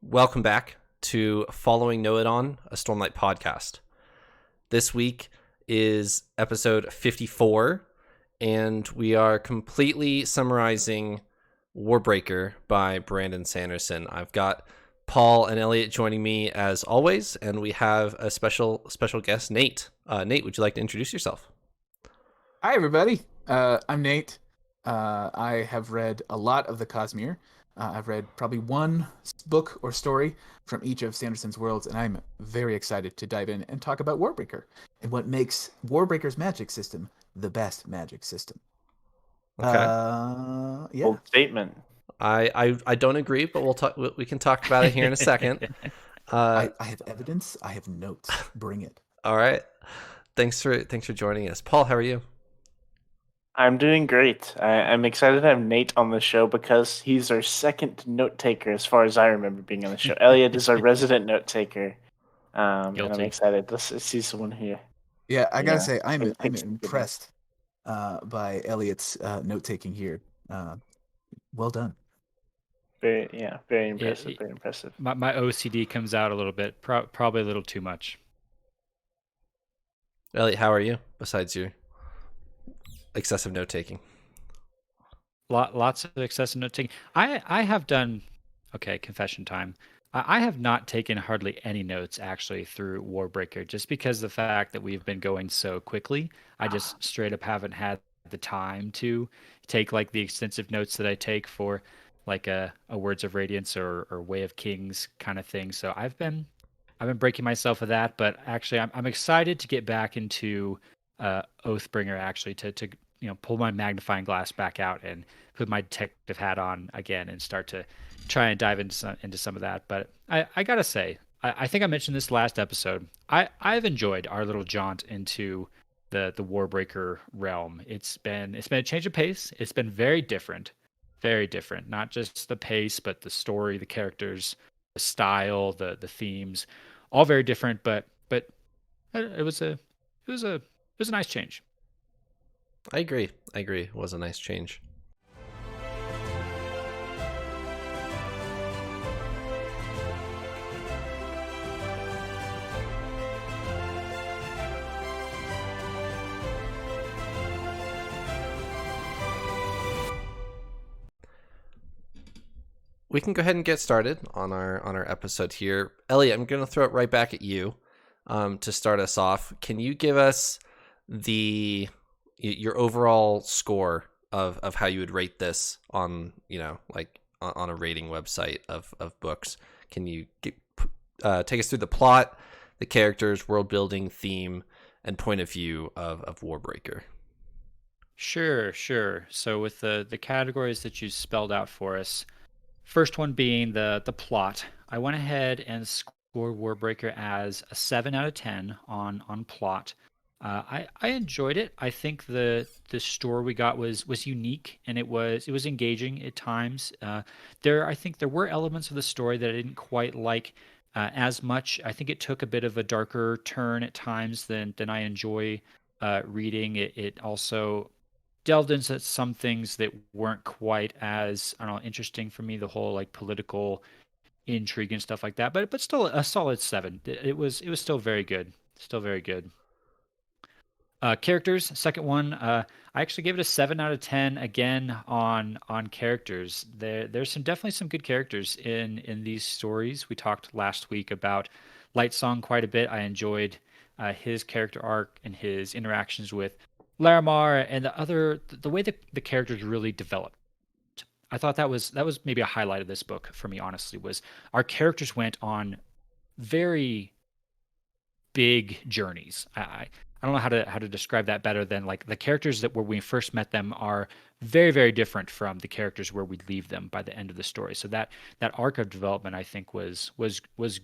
Welcome back to Following Know It On, a Stormlight podcast. This week is episode 54, and we are completely summarizing Warbreaker by Brandon Sanderson. I've got Paul and Eliot joining me as always, and we have a special guest, Nate. Nate, would you like to introduce yourself? Hi, everybody. I'm Nate. I have read a lot of the Cosmere. I've read probably one book or story from each of Sanderson's worlds, and I'm very excited to dive in and talk about Warbreaker and what makes Warbreaker's magic system the best magic system. Okay. Yeah. Bold statement. I don't agree, but we'll talk. We can talk about it here in a second. I have evidence. I have notes. Bring it. All right. Thanks for joining us, Paul. How are you? I'm doing great. I'm excited to have Nate on the show because he's our second note taker as far as I remember being on the show. Elliot is our resident note taker. And I'm excited to see someone here. Yeah, I gotta say, I'm impressed by Elliot's note taking here. Well done. Very impressive. Very impressive. My OCD comes out a little bit, probably a little too much. Elliot, how are you? Besides your excessive note taking, lots of excessive note taking. I have done. Okay, confession time. I have not taken hardly any notes actually through Warbreaker, just because of the fact that we've been going so quickly. I just straight up haven't had the time to take like the extensive notes that I take for like a Words of Radiance or Way of Kings kind of thing. So I've been breaking myself with that, but actually I'm excited to get back into Oathbringer actually to pull my magnifying glass back out and put my detective hat on again and start to try and dive into some of that. But I gotta say, I think I mentioned this last episode. I've enjoyed our little jaunt into the Warbreaker realm. It's been a change of pace. It's been very different. Not just the pace, but the story, the characters, the style, the themes, all very different. But it was a nice change. I agree. It was a nice change. We can go ahead and get started on our episode here. Elliot, I'm going to throw it right back at you to start us off. Can you give us your overall score of how you would rate this on on a rating website of books? Can you take us through the plot, the characters, world building, theme, and point of view of Warbreaker? Sure. So with the categories that you spelled out for us, first one being the plot, I went ahead and scored Warbreaker as a 7 out of 10 on plot. I enjoyed it. I think the story we got was unique, and it was engaging at times. I think there were elements of the story that I didn't quite like as much. I think it took a bit of a darker turn at times than I enjoy reading. It also delved into some things that weren't quite as, I don't know, interesting for me. The whole like political intrigue and stuff like that. But still a solid 7. It was still very good. Still very good. Characters, second one. I actually gave it a 7 out of 10 again on characters. There's definitely some good characters in these stories. We talked last week about Lightsong quite a bit. I enjoyed his character arc and his interactions with Larimar and the way that the characters really developed. I thought that was maybe a highlight of this book for me, honestly, was our characters went on very big journeys. I don't know how to describe that better than like the characters that where we first met them are very, very different from the characters where we leave them by the end of the story. So that arc of development I think was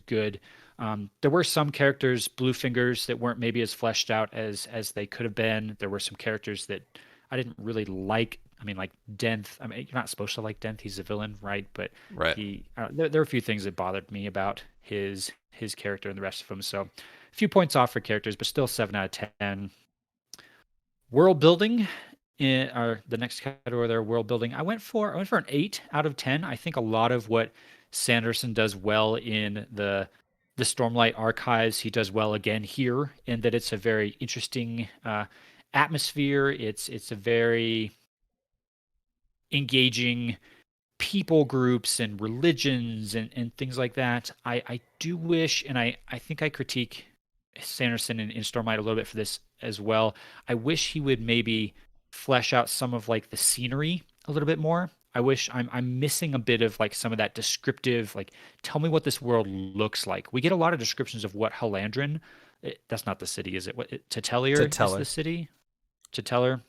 good. There were some characters, Bluefingers, that weren't maybe as fleshed out as they could have been. There were some characters that I didn't really like. I mean, like Denth. I mean, you're not supposed to like Denth. He's a villain, right? But right. There are a few things that bothered me about his character and the rest of them. So a few points off for characters, but still 7 out of 10. World building, the next category there, world building. I went for an 8 out of 10. I think a lot of what Sanderson does well in the Stormlight archives. He does well again here in that it's a very interesting atmosphere. It's a very engaging people groups and religions and things like that. I do wish, and I think I critique Sanderson in Stormlight a little bit for this as well. I wish he would maybe flesh out some of like the scenery a little bit more. I wish I'm missing a bit of like some of that descriptive, like tell me what this world looks like. We get a lot of descriptions of what Halandrin, that's not the city, is it? What Tetelir is the city? Tetelir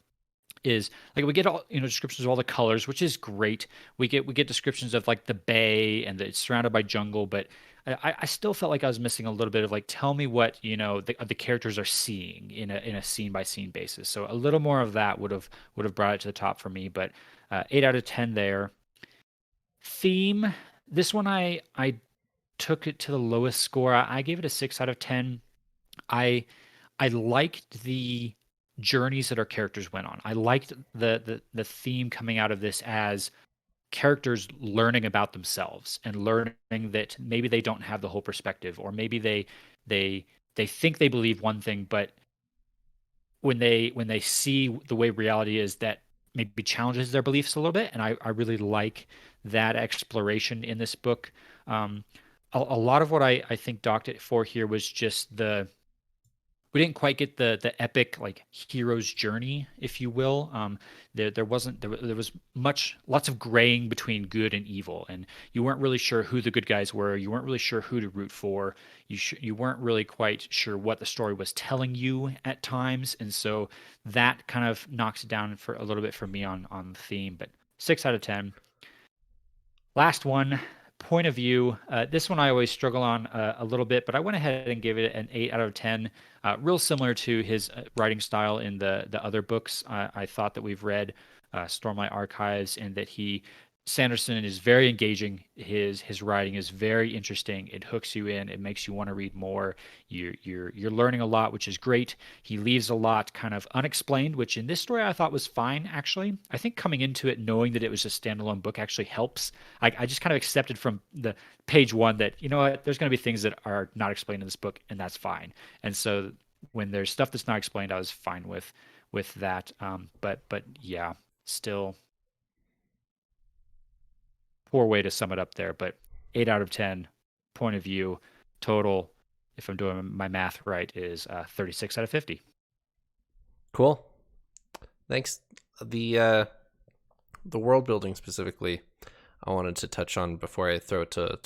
is like we get all descriptions of all the colors, which is great. We get descriptions of like the bay and that it's surrounded by jungle, but I still felt like I was missing a little bit of like tell me what the characters are seeing in a scene by scene basis. So a little more of that would have brought it to the top for me. But 8 out of 10 there. Theme, this one I took it to the lowest score. I gave it a 6 out of 10. I liked the journeys that our characters went on. I liked the theme coming out of this as characters learning about themselves and learning that maybe they don't have the whole perspective, or maybe they think they believe one thing, but when they see the way reality is, that maybe challenges their beliefs a little bit. And I really like that exploration in this book. A lot of what I think docked it for here was just we didn't quite get the epic like hero's journey, if you will. There was lots of graying between good and evil, and you weren't really sure who the good guys were. You weren't really sure who to root for. You weren't really quite sure what the story was telling you at times, and so that kind of knocks it down for a little bit for me on the theme. But 6 out of 10. Last one. Point of view. This one I always struggle on a little bit, but I went ahead and gave it an 8 out of 10. Real similar to his writing style in the other books I thought that we've read, Stormlight Archives, and that Sanderson is very engaging. His writing is very interesting. It hooks you in. It makes you want to read more. You're learning a lot, which is great. He leaves a lot kind of unexplained, which in this story I thought was fine, actually. I think coming into it knowing that it was a standalone book actually helps. I just kind of accepted from the page one that, you know what, there's going to be things that are not explained in this book, and that's fine. And so when there's stuff that's not explained, I was fine with that. But yeah, still poor way to sum it up there, but 8 out of 10. Point of view total, if I'm doing my math right, is 36 out of 50. Cool. Thanks. The world building specifically, I wanted to touch on before I throw it to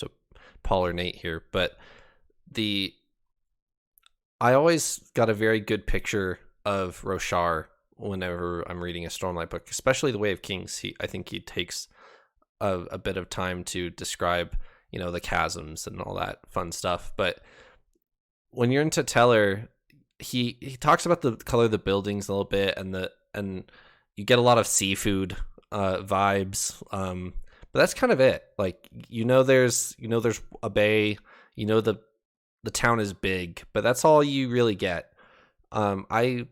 Paul or Nate here, but I always got a very good picture of Roshar whenever I'm reading a Stormlight book, especially the Way of Kings. I think he takes a bit of time to describe, the chasms and all that fun stuff. But when you're into Teller, he talks about the color of the buildings a little bit, and you get a lot of seafood vibes. But that's kind of it. Like, there's a bay, the town is big, but that's all you really get. I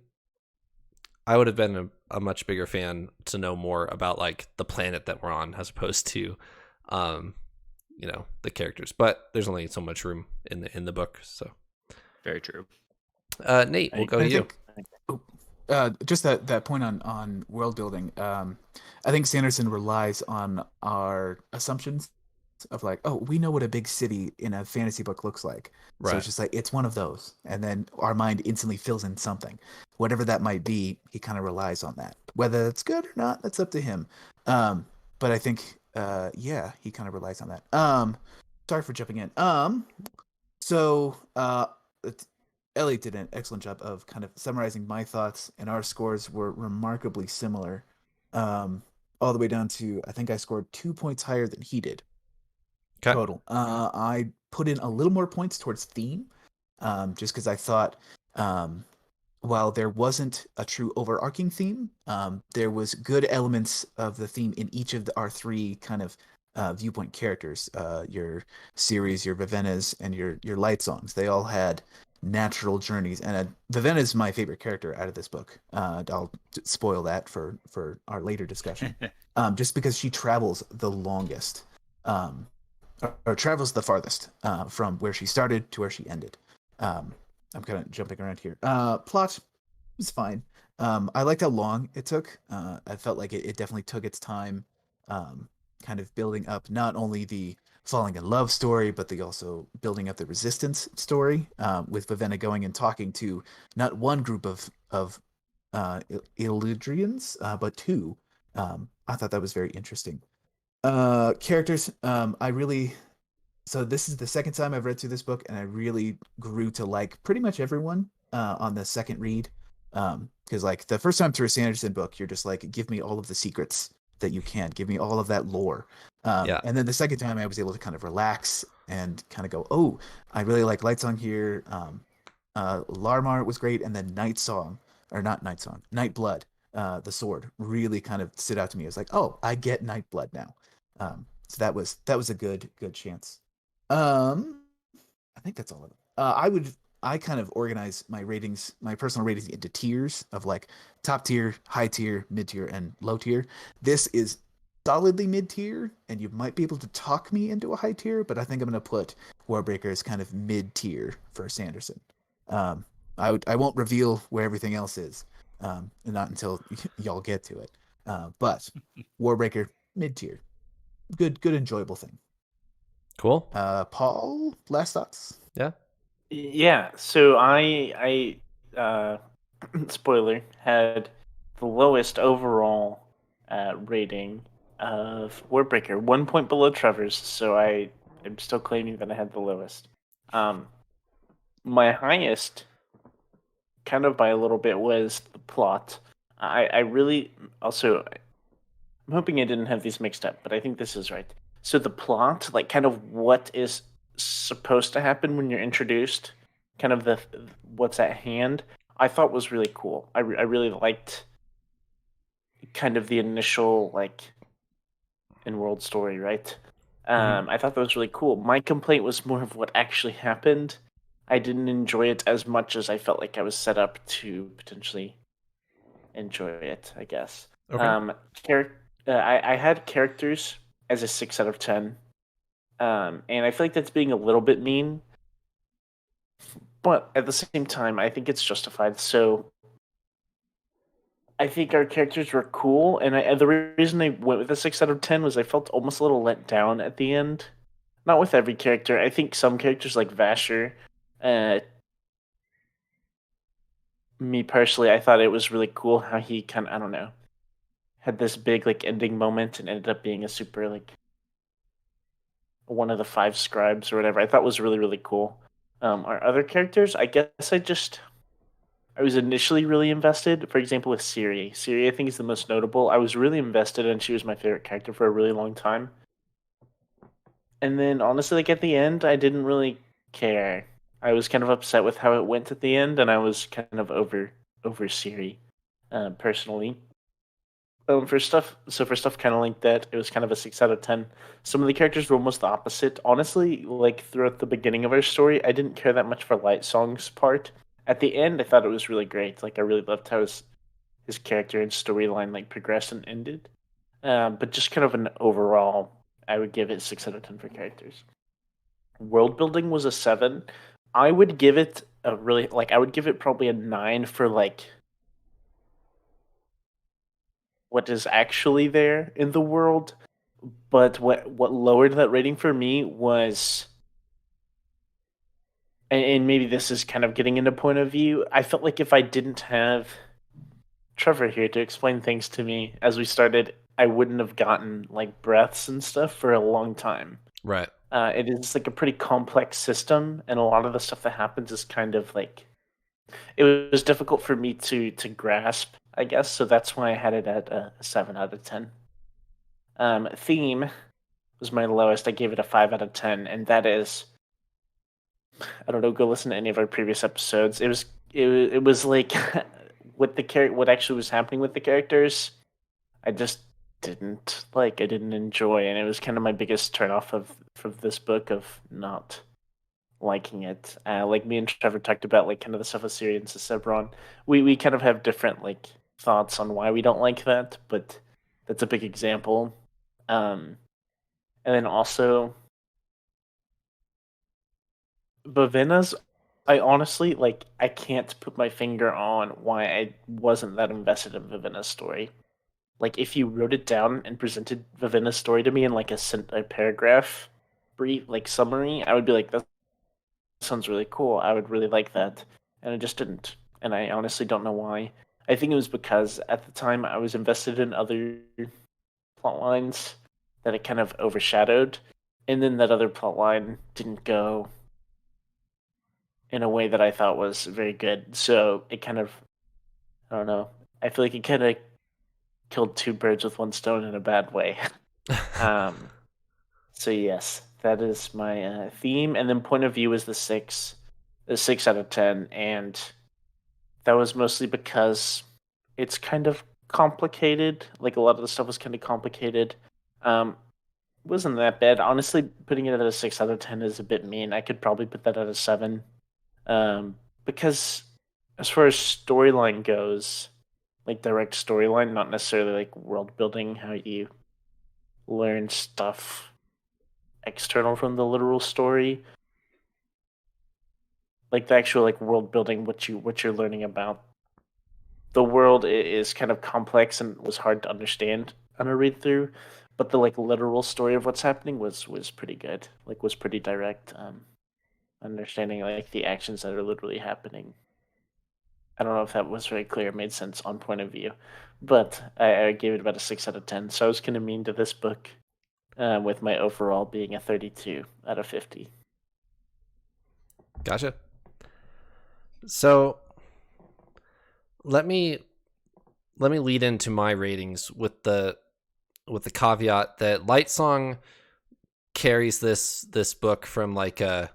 would have been a much bigger fan to know more about like the planet that we're on, as opposed to, the characters. But there's only so much room in the book, so very true. Nate, we'll go to you. Just that point on world building. I think Sanderson relies on our assumptions of like, oh, we know what a big city in a fantasy book looks like. Right. So it's just like, it's one of those. And then our mind instantly fills in something. Whatever that might be, he kind of relies on that. Whether it's good or not, that's up to him. But I think, he kind of relies on that. Sorry for jumping in. So Elliot did an excellent job of kind of summarizing my thoughts, and our scores were remarkably similar. All the way down to, I think I scored 2 points higher than he did. Okay. Total. I put in a little more points towards theme, just because I thought, while there wasn't a true overarching theme, there was good elements of the theme in each of our three kind of viewpoint characters. Your Ceres, your Vivenna's, and your Light Songs. They all had natural journeys, and Vivenna is my favorite character out of this book. I'll spoil that for our later discussion. Just because she travels the longest. or travels the farthest from where she started to where she ended. I'm kind of jumping around here. Plot was fine. I liked how long it took. I felt like it definitely took its time, kind of building up not only the falling in love story, but the also building up the resistance story. With Vivenna going and talking to not one group of Illydrians, but two. I thought that was very interesting. Characters. I really so this is the second time I've read through this book, and I really grew to like pretty much everyone on the second read. Because like the first time through a Sanderson book, you're just like, give me all of the secrets that you can, give me all of that lore. Yeah. And then the second time, I was able to kind of relax and kind of go, oh, I really like Lightsong here. Larmar was great, and then Night Song, or not Night Song, Night Blood, the sword really kind of stood out to me. I was like, oh, I get Night Blood now. So that was a good chance. I think that's all of it. I kind of organize my ratings, my personal ratings into tiers of like top tier, high tier, mid tier, and low tier. This is solidly mid tier, and you might be able to talk me into a high tier, but I think I'm going to put Warbreaker as kind of mid tier for Sanderson. I won't reveal where everything else is, not until y'all get to it. But Warbreaker mid tier, good enjoyable thing. Cool. Paul, last thoughts? Yeah. Yeah. So I spoiler, had the lowest overall rating of Warbreaker, 1 point below Trevor's. So I am still claiming that I had the lowest. My highest, kind of by a little bit, was the plot. I really also. I'm hoping I didn't have these mixed up, but I think this is right. So the plot, like kind of what is supposed to happen when you're introduced, kind of the what's at hand, I thought was really cool. I really liked kind of the initial like in-world story, right? I thought that was really cool. My complaint was more of what actually happened. I didn't enjoy it as much as I felt like I was set up to potentially enjoy it, I guess. Okay. I had characters as a 6 out of 10. And I feel like that's being a little bit mean. But at the same time, I think it's justified. So I think our characters were cool. And the reason I went with a 6 out of 10 was I felt almost a little let down at the end. Not with every character. I think some characters like Vasher, me personally, I thought it was really cool how he kind of, I don't know, had this big like ending moment and ended up being a super like one of the 5 scribes or whatever. I thought was really, really cool. Our other characters, I guess I was initially really invested. For example, with Siri. Siri, I think, is the most notable. I was really invested, and she was my favorite character for a really long time. And then, honestly, like at the end, I didn't really care. I was kind of upset with how it went at the end, and I was kind of over Siri, personally. For stuff kind of like that, it was kind of a 6 out of 10. Some of the characters were almost the opposite. Honestly, like throughout the beginning of our story, I didn't care that much for Lightsong's part. At the end, I thought it was really great. Like I really loved how his character and storyline like progressed and ended. But just kind of an overall, I would give it 6 out of 10 for characters. World building was a 7. I would give it a really I would give it probably a 9 for like what is actually there in the world, but what lowered that rating for me was, and maybe this is kind of getting into point of view, I felt like if I didn't have Trevor here to explain things to me as we started, I wouldn't have gotten like breaths and stuff for a long time. Right. It is like a pretty complex system, and a lot of the stuff that happens is kind of like it was difficult for me to grasp, I guess. So that's why I had it at a 7 out of 10. Theme was my lowest. I gave it a 5 out of 10, and that is, I don't know. Go listen to any of our previous episodes. It was like what actually was happening with the characters. I just didn't like. I didn't enjoy, and it was kind of my biggest turnoff from this book of not liking it. Like me and Trevor talked about, like kind of the stuff with Siri and Sebron. We kind of have different like thoughts on why we don't like that, but that's a big example. And then also Vivenna's, I honestly, like, I can't put my finger on why I wasn't that invested in Vivenna's story. Like, if you wrote it down and presented Vivenna's story to me in, like, a paragraph brief, like, summary, I would be like, that sounds really cool. I would really like that. And I just didn't. And I honestly don't know why. I think it was because at the time I was invested in other plot lines that it kind of overshadowed. And then that other plot line didn't go in a way that I thought was very good. So it kind of, I don't know. I feel like it kind of killed two birds with one stone in a bad way. So yes, that is my theme, and then point of view is the 6 out of 10, and that was mostly because it's kind of complicated. Like a lot of the stuff was kind of complicated. It wasn't that bad. Honestly, putting it at a 6 out of 10 is a bit mean. I could probably put that at a 7. Because as far as storyline goes, like direct storyline, not necessarily like world building, how you learn stuff external from the literal story, like the actual like world building, what you're learning about the world is kind of complex and was hard to understand on a read through, but the like literal story of what's happening was pretty good, like was pretty direct. Understanding like the actions that are literally happening. I don't know if that was very clear, made sense on point of view, but I gave it about a 6 out of 10. So I was kind of mean to this book, with my overall being a 32 out of 50. Gotcha. So let me lead into my ratings with the caveat that Light Song carries this book from like a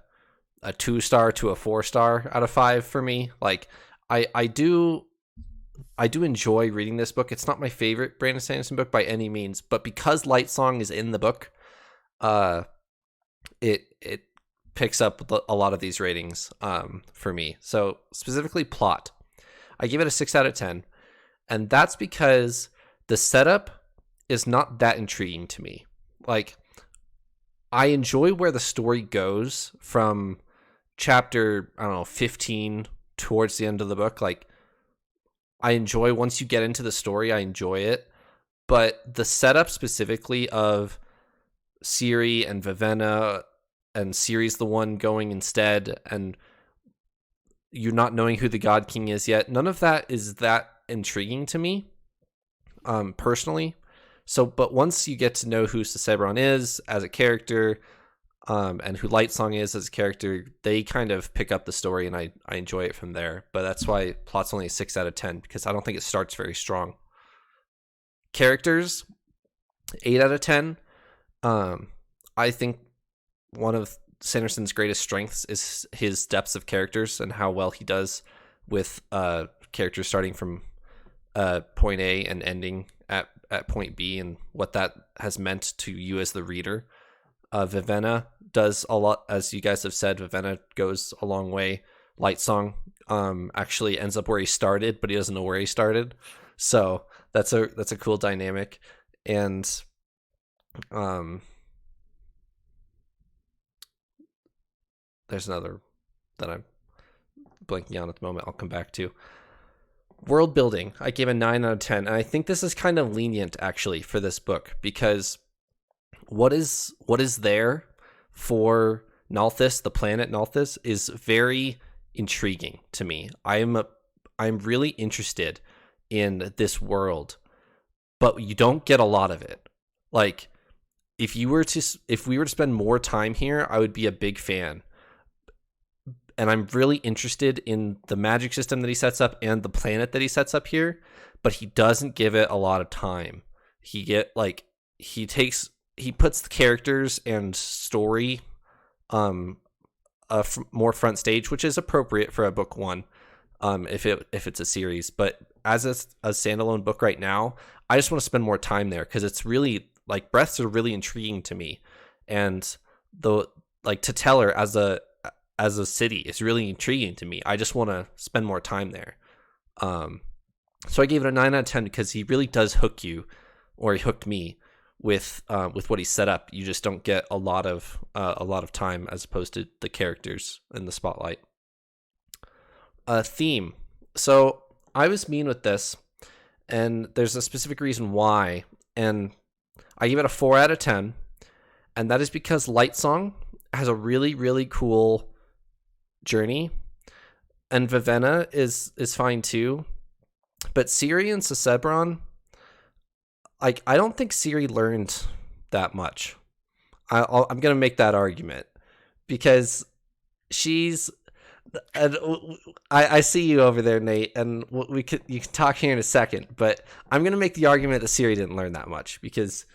2-star to a 4-star out of 5 for me. Like I do enjoy reading this book. It's not my favorite Brandon Sanderson book by any means, but because Light Song is in the book, it picks up a lot of these ratings for me. So specifically plot, I give it a 6 out of 10, and that's because the setup is not that intriguing to me. Like, I enjoy where the story goes from chapter, 15 towards the end of the book. Like, I enjoy once you get into the story, I enjoy it. But the setup specifically of Ciri and Vivenna, and Ciri's the one going instead, and you're not knowing who the God King is yet, none of that is that intriguing to me, personally. So, but once you get to know who Sisebron is as a character, and who Light Song is as a character, they kind of pick up the story, and I enjoy it from there. But that's why plot's only a 6 out of 10, because I don't think it starts very strong. Characters, 8 out of 10. I think one of Sanderson's greatest strengths is his depths of characters and how well he does with characters starting from point A and ending at point B, and what that has meant to you as the reader. Vivenna does a lot, as you guys have said. Vivenna goes a long way. Light Song actually ends up where he started, but he doesn't know where he started. So that's a cool dynamic. And there's another that I'm blanking on at the moment. I'll come back to. World building, I gave a 9 out of 10. And I think this is kind of lenient, actually, for this book, because what is there for Nalthis, the planet Nalthis, is very intriguing to me. I'm really interested in this world, but you don't get a lot of it. Like, if we were to spend more time here, I would be a big fan. And I'm really interested in the magic system that he sets up and the planet that he sets up here, but he doesn't give it a lot of time. He puts the characters and story more front stage, which is appropriate for a book one, if it's a series. But as a standalone book right now, I just want to spend more time there, because it's really, like, breaths are really intriguing to me, and the Teteller as a city is really intriguing to me. I just want to spend more time there. So I gave it a 9 out of 10 because he really does hook you, or he hooked me, with what he set up. You just don't get a lot of time as opposed to the characters in the spotlight. Theme. So I was mean with this, and there's a specific reason why, and I give it a 4 out of 10, and that is because Light Song has a really, really cool journey, and Vivenna is fine too, but Ciri and Sesebron, like, I don't think Ciri learned that much. I'm gonna make that argument because she's. And I see you over there, Nate, and you can talk here in a second. But I'm gonna make the argument that Ciri didn't learn that much because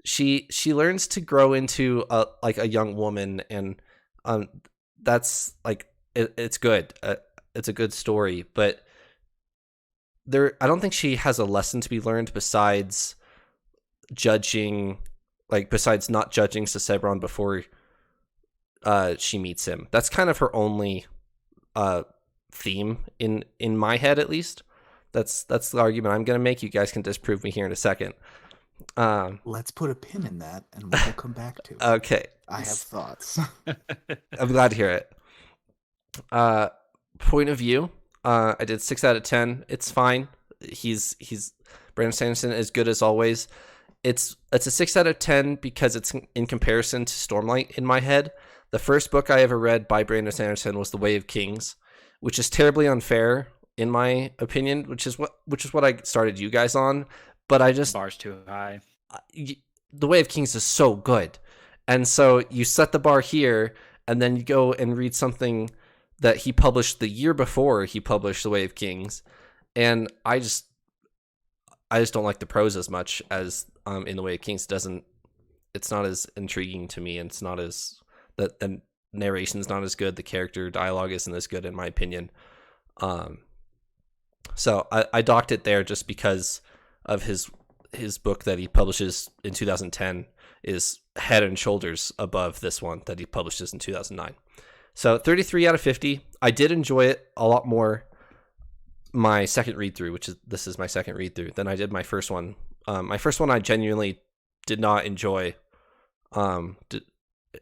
she learns to grow into a young woman, and that's like it's good. It's a good story, but I don't think she has a lesson to be learned besides besides not judging Sesebron before she meets him. That's kind of her only theme in my head, at least. That's the argument I'm gonna make. You guys can disprove me here in a second. Let's put a pin in that, and we'll come back to it. Okay, I have thoughts. I'm glad to hear it. Point of view. I did 6 out of 10. It's fine. He's Brandon Sanderson is good as always. It's a 6 out of 10 because it's in comparison to Stormlight in my head. The first book I ever read by Brandon Sanderson was The Way of Kings, which is terribly unfair in my opinion, which is what I started you guys on. But I just bar's too high. The Way of Kings is so good, and so you set the bar here, and then you go and read something that he published the year before he published The Way of Kings, and I just don't like the prose as much as in The Way of Kings. It's not as intriguing to me, and it's not as the narration's not as good. The character dialogue isn't as good in my opinion. So I docked it there just because of his book that he publishes in 2010 is head and shoulders above this one that he publishes in 2009. So 33 out of 50. I did enjoy it a lot more my second read through, this is my second read through, than I did my first one. My first one I genuinely did not enjoy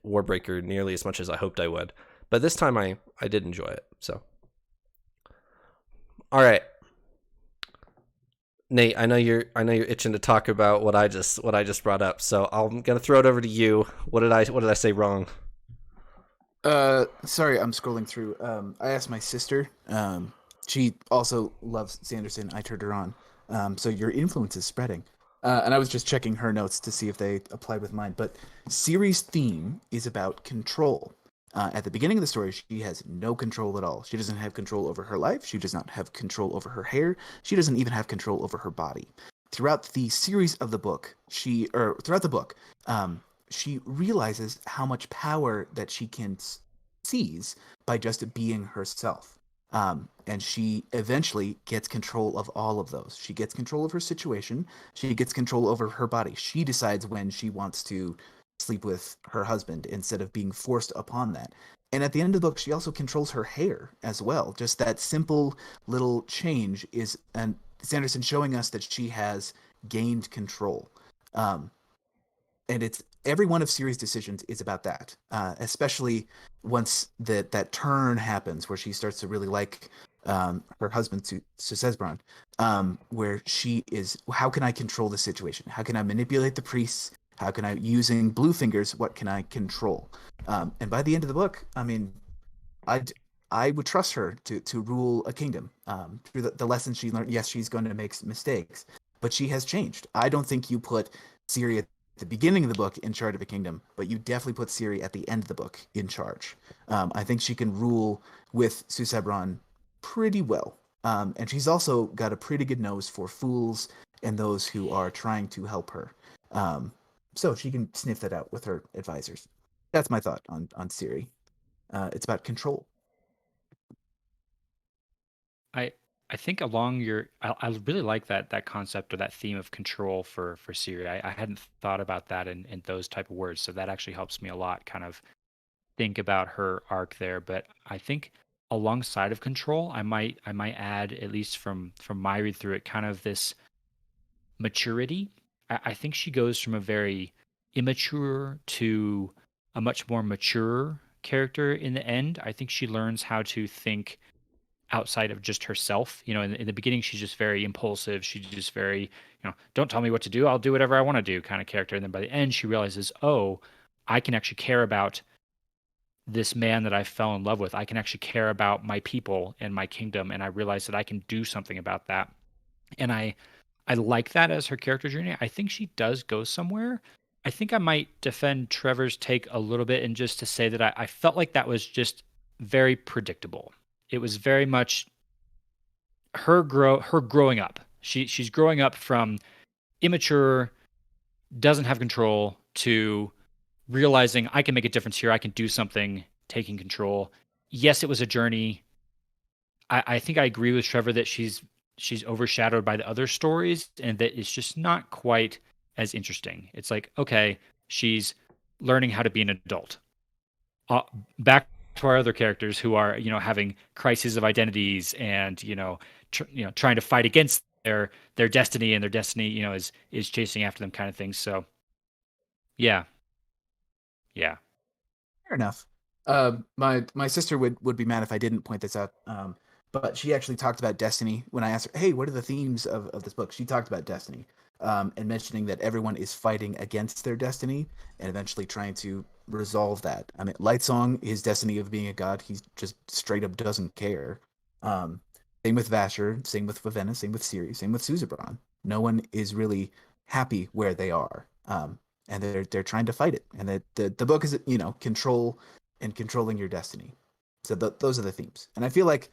Warbreaker nearly as much as I hoped I would, but this time I did enjoy it. So, all right, Nate, I know you're itching to talk about what I just brought up, so I'm gonna throw it over to you. What did I say wrong? Sorry, I'm scrolling through. I asked my sister. She also loves Sanderson. I turned her on. So your influence is spreading. And I was just checking her notes to see if they applied with mine. But Ciri's theme is about control. At the beginning of the story, she has no control at all. She doesn't have control over her life. She does not have control over her hair. She doesn't even have control over her body. Throughout the series of the book, she realizes how much power that she can seize by just being herself. And she eventually gets control of all of those. She gets control of her situation. She gets control over her body. She decides when she wants to sleep with her husband instead of being forced upon that. And at the end of the book, she also controls her hair as well. Just that simple little change is, and Sanderson showing us that she has gained control. And it's every one of Ciri's decisions is about that, especially once that turn happens where she starts to really like her husband, Sesebron, where she is, how can I control the situation? How can I manipulate the priests? How can I, using blue fingers, what can I control? And by the end of the book, I mean, I would trust her to rule a kingdom through the lessons she learned. Yes, she's going to make mistakes, but she has changed. I don't think you put Ciri at the beginning of the book in charge of a kingdom, but you definitely put Ciri at the end of the book in charge. I think she can rule with Sesebron pretty well. And she's also got a pretty good nose for fools and those who are trying to help her. So she can sniff that out with her advisors. That's my thought on Ciri. It's about control. I think along I really like that concept or that theme of control for Ciri. I hadn't thought about that in those type of words, so that actually helps me a lot kind of think about her arc there. But I think alongside of control, I might add, at least from my read through it, kind of this maturity I think she goes from a very immature to a much more mature character in the end. I think she learns how to think outside of just herself. In the beginning, she's just very impulsive. She's just very, don't tell me what to do. I'll do whatever I want to do kind of character. And then by the end, she realizes, oh, I can actually care about this man that I fell in love with. I can actually care about my people and my kingdom. And I realize that I can do something about that. And I like that as her character journey. I think she does go somewhere. I think I might defend Trevor's take a little bit, and just to say that I felt like that was just very predictable. It was very much her growing up. She's growing up from immature, doesn't have control, to realizing I can make a difference here. I can do something, taking control. Yes, it was a journey. I think I agree with Trevor that she's overshadowed by the other stories, and that it's just not quite as interesting. It's like, okay, she's learning how to be an adult. Back to our other characters who are, having crises of identities, and trying to fight against their destiny, and their destiny, is chasing after them, kind of thing. So, yeah. Fair enough. My sister would be mad if I didn't point this out. But she actually talked about destiny when I asked her, "Hey, what are the themes of this book?" She talked about destiny, and mentioning that everyone is fighting against their destiny and eventually trying to resolve that. I mean, Lightsong, his destiny of being a god, he just straight up doesn't care. Um, Same with Vasher, same with Ravenna, same with Ciri, same with Suzerain. No one is really happy where they are. And they're trying to fight it. And the book is, control and controlling your destiny. So those are the themes. And I feel like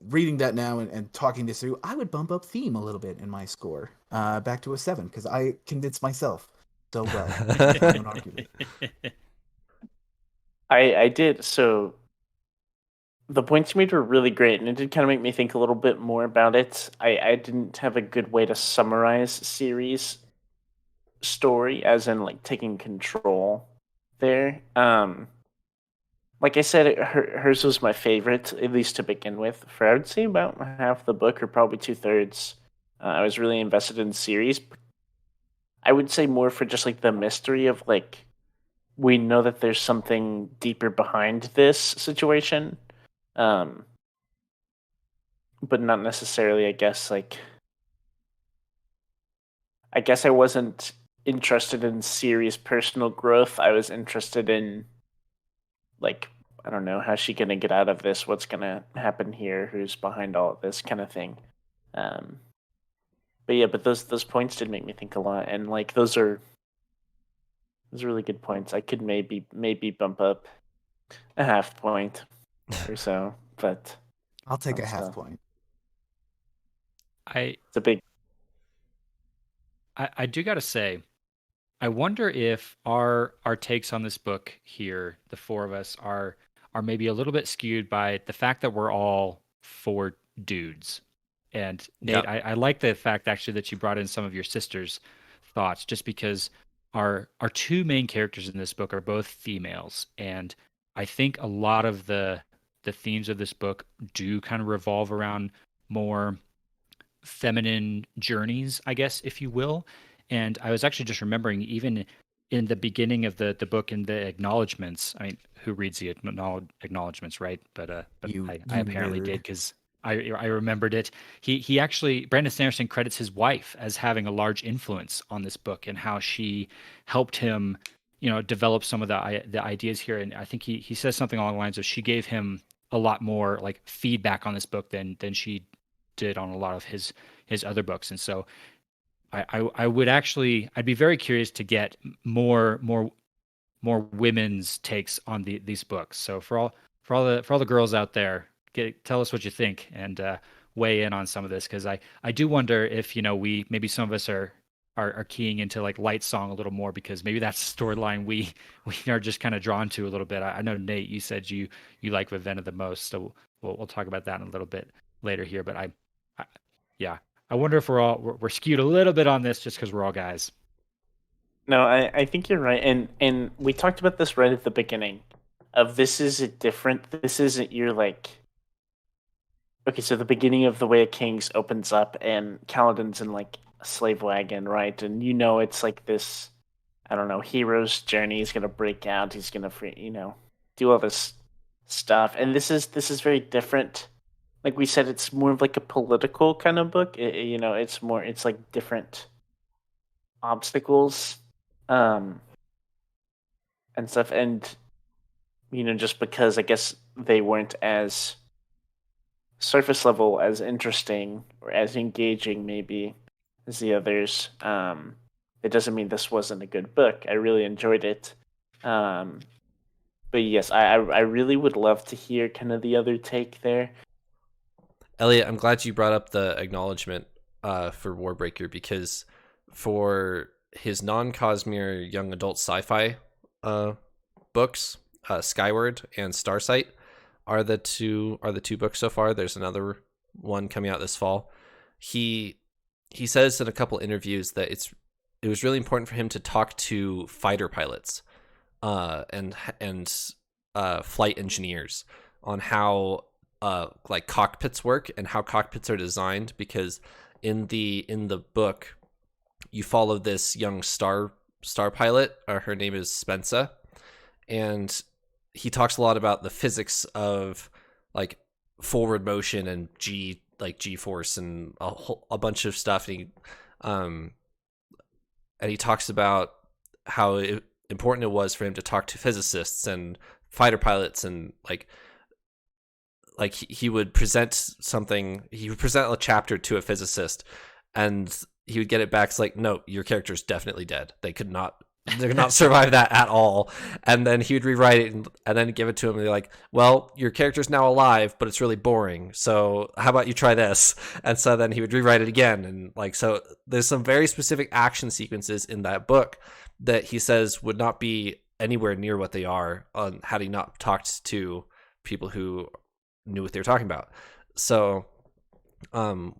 reading that now and talking this through, I would bump up theme a little bit in my score, back to a 7, because I convinced myself so well. Don't argue with it. I did. So the points you made were really great, and it did kind of make me think a little bit more about it. I didn't have a good way to summarize series story, as in like taking control there. Like I said, hers was my favorite, at least to begin with. For I would say about half the book, or probably 2/3. I was really invested in the series. I would say more for just like the mystery of like, we know that there's something deeper behind this situation, um, but not necessarily. I guess I wasn't interested in Ciri's personal growth. I was interested in, like, I don't know, how's she gonna get out of this? What's gonna happen here? Who's behind all of this kind of thing? Um, but yeah, but those points did make me think a lot, and like those are really good points. I could maybe bump up a half point or so, but I'll take a Also, half point. it's a big. I do gotta say, I wonder if our takes on this book here, the four of us, are maybe a little bit skewed by the fact that we're all four dudes. And Nate, Yeah. I like the fact actually that you brought in some of your sister's thoughts, just because our two main characters in this book are both females, and I think a lot of the themes of this book do kind of revolve around more feminine journeys, I guess, if you will. And I was actually just remembering, even in the beginning of the book, in the acknowledgments. I mean, who reads the acknowledgments, right? But I apparently nerd. did, because I remembered it. He actually, Brandon Sanderson credits his wife as having a large influence on this book, and how she helped him, develop some of the ideas here. And I think he says something along the lines of, she gave him a lot more like feedback on this book than she did on a lot of his other books. And so I would actually, I'd be very curious to get more women's takes on these books. So for all the girls out there, tell us what you think, and weigh in on some of this, because I do wonder if we, maybe some of us are keying into like Lightsong a little more, because maybe that's the storyline we are just kind of drawn to a little bit. I know, Nate, you said you like Ravenna the most, so we'll talk about that in a little bit later here. But yeah, I wonder if we're skewed a little bit on this just because we're all guys. No, I think you're right, and we talked about this right at the beginning. Of this isn't different. This isn't your like. Okay, so the beginning of The Way of Kings opens up, and Kaladin's in like a slave wagon, right? And you know, it's like this, I don't know, hero's journey. He's gonna break out. He's gonna do all this stuff. And this is very different. Like we said, it's more of like a political kind of book. It's like different obstacles, um, and stuff. And just because I guess they weren't as surface level, as interesting or as engaging, maybe as the others. It doesn't mean this wasn't a good book. I really enjoyed it. Um, but yes, I really would love to hear kind of the other take there. Elliot, I'm glad you brought up the acknowledgement for Warbreaker, because for his non-Cosmere young adult sci-fi books, Skyward and Starsight are the two books so far. There's another one coming out this fall. He says in a couple interviews that it was really important for him to talk to fighter pilots and flight engineers on how like cockpits work and how cockpits are designed, because in the book you follow this young star pilot. Her name is Spensa, and he talks a lot about the physics of like forward motion and G force and a bunch of stuff. And he talks about how important it was for him to talk to physicists and fighter pilots, and like he would present something. He would present a chapter to a physicist, and he would get it back. It's like, no, your character's definitely dead. They could not survive that at all. And then he would rewrite it and then give it to him. And they're like, well, your character's now alive, but it's really boring. So how about you try this? And so then he would rewrite it again. And like, so there's some very specific action sequences in that book that he says would not be anywhere near what they are had he not talked to people who knew what they were talking about. So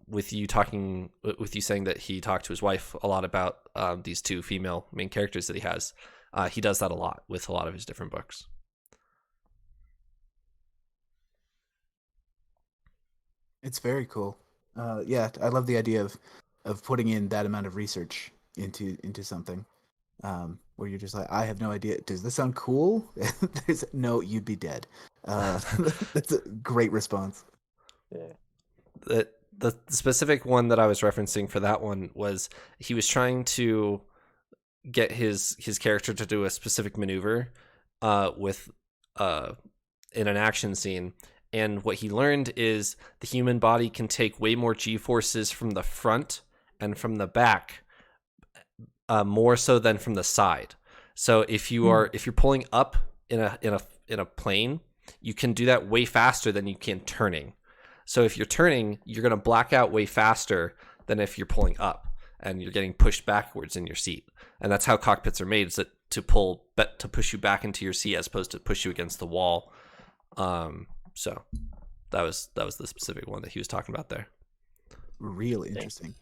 with you saying that he talked to his wife a lot about these two female main characters that he has, he does that a lot with a lot of his different books. It's very cool. Yeah, I love the idea of putting in that amount of research into something, where you're just like, I have no idea. Does this sound cool? No, you'd be dead. That's a great response. Yeah. The specific one that I was referencing for that one was he was trying to get his character to do a specific maneuver with in an action scene. And what he learned is the human body can take way more G-forces from the front and from the back, more so than from the side. So if you're pulling up in a plane, you can do that way faster than you can turning. So if you're turning, you're going to black out way faster than if you're pulling up and you're getting pushed backwards in your seat. And that's how cockpits are made, is that to push you back into your seat as opposed to push you against the wall. So that was the specific one that he was talking about there. Really interesting.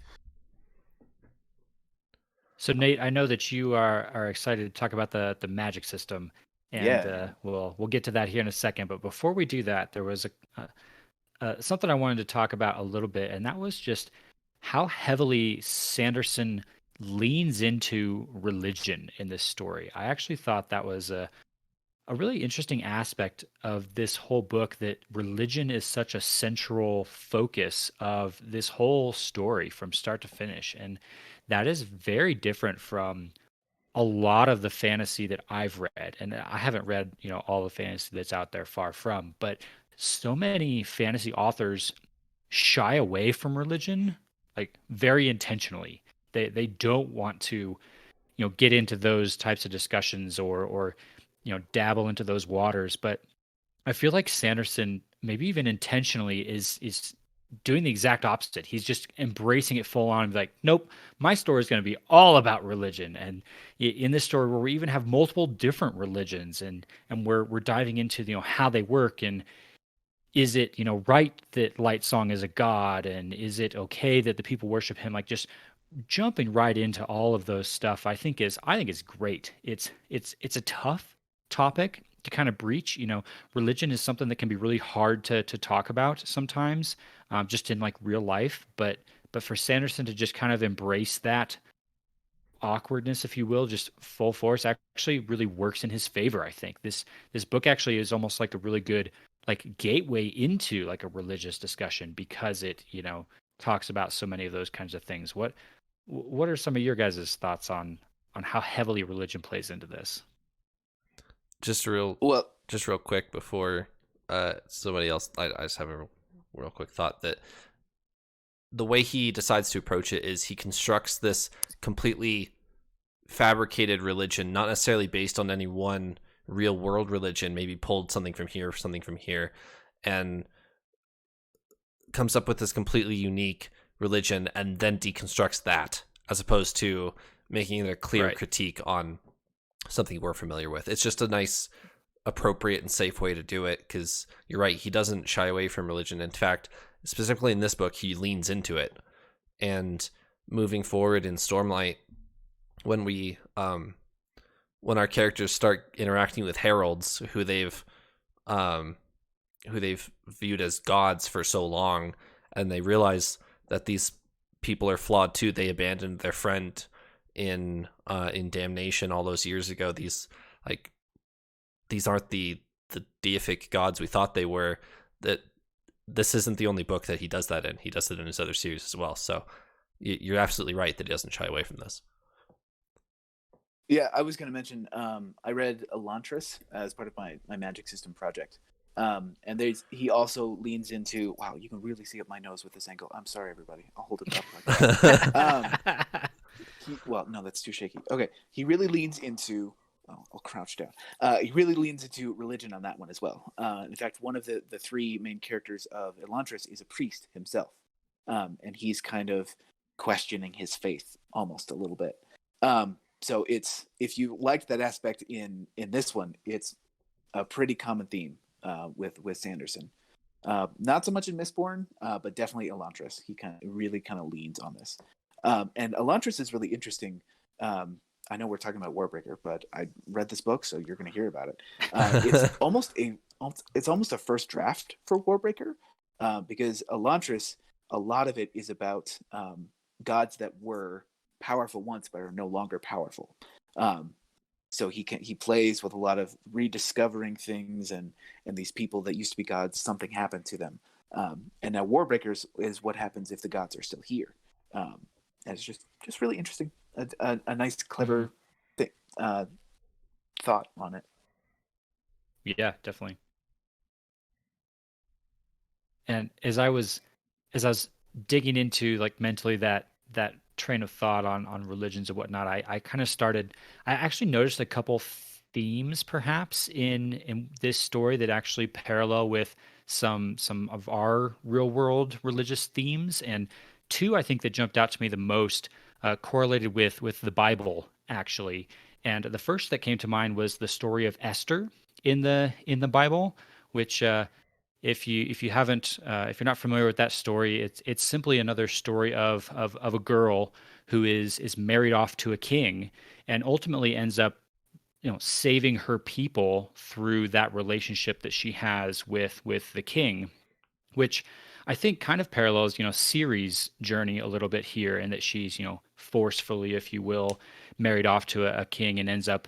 So Nate, I know that you are excited to talk about the magic system, and we'll get to that here in a second. But before we do that, there was something I wanted to talk about a little bit, and that was just how heavily Sanderson leans into religion in this story. I actually thought that was a really interesting aspect of this whole book, that religion is such a central focus of this whole story from start to finish. And that is very different from a lot of the fantasy that I've read. And I haven't read, all the fantasy that's out there, far from, but so many fantasy authors shy away from religion, like very intentionally. They don't want to, get into those types of discussions or dabble into those waters. But I feel like Sanderson, maybe even intentionally, is doing the exact opposite. He's just embracing it full on, like, nope, my story is going to be all about religion. And in this story, where we even have multiple different religions, and we're diving into how they work, and is it right that Light Song is a god, and is it okay that the people worship him? Like, just jumping right into all of those stuff, I think is great. It's a tough topic to kind of breach. Religion is something that can be really hard to talk about sometimes, just in like real life. But But for Sanderson to just kind of embrace that awkwardness, if you will, just full force, actually really works in his favor. I think this book actually is almost like a really good like gateway into like a religious discussion because it talks about so many of those kinds of things. What are some of your guys' thoughts on how heavily religion plays into this? Just real quick before somebody else, I just have a real quick thought that the way he decides to approach it is he constructs this completely fabricated religion, not necessarily based on any one real world religion, maybe pulled something from here, and comes up with this completely unique religion and then deconstructs that, as opposed to making it a clear critique on something we're familiar with. It's just a nice, appropriate, and safe way to do it, because you're right, he doesn't shy away from religion. In fact, specifically in this book, he leans into it. And moving forward in Stormlight, when our characters start interacting with heralds who they've viewed as gods for so long, and they realize that these people are flawed too. They abandoned their friend in damnation all those years ago. These aren't the deific gods we thought they were. That this isn't the only book that he does that in. He does it in his other series as well. So you're absolutely right that he doesn't shy away from this. Yeah, I was going to mention, I read Elantris as part of my magic system project. And he also leans into, wow, you can really see up my nose with this angle. I'm sorry, everybody. I'll hold it up like that. Well, no, that's too shaky. Okay. He really leans into, I'll crouch down. He really leans into religion on that one as well. In fact, one of the three main characters of Elantris is a priest himself. And he's kind of questioning his faith almost a little bit. So if you liked that aspect in this one, it's a pretty common theme with Sanderson. Not so much in Mistborn, but definitely Elantris. He really leans on this. And Elantris is really interesting. I know we're talking about Warbreaker, but I read this book, so you're going to hear about it. It's almost a first draft for Warbreaker, because Elantris, a lot of it is about gods that were powerful once but are no longer powerful. So he plays with a lot of rediscovering things and these people that used to be gods, something happened to them. And now Warbreakers is what happens if the gods are still here. And it's just really interesting. A nice, clever thought on it. Yeah, definitely. And as I was digging into like mentally that train of thought on religions and whatnot, I actually noticed a couple themes perhaps in this story that actually parallel with some of our real world religious themes, and two I think that jumped out to me the most correlated with the Bible actually. And the first that came to mind was the story of Esther in the Bible, which if you're not familiar with that story, it's simply another story of a girl who is married off to a king and ultimately ends up saving her people through that relationship that she has with the king, which I think kind of parallels Ciri's journey a little bit here, in that she's forcefully, if you will, married off to a king and ends up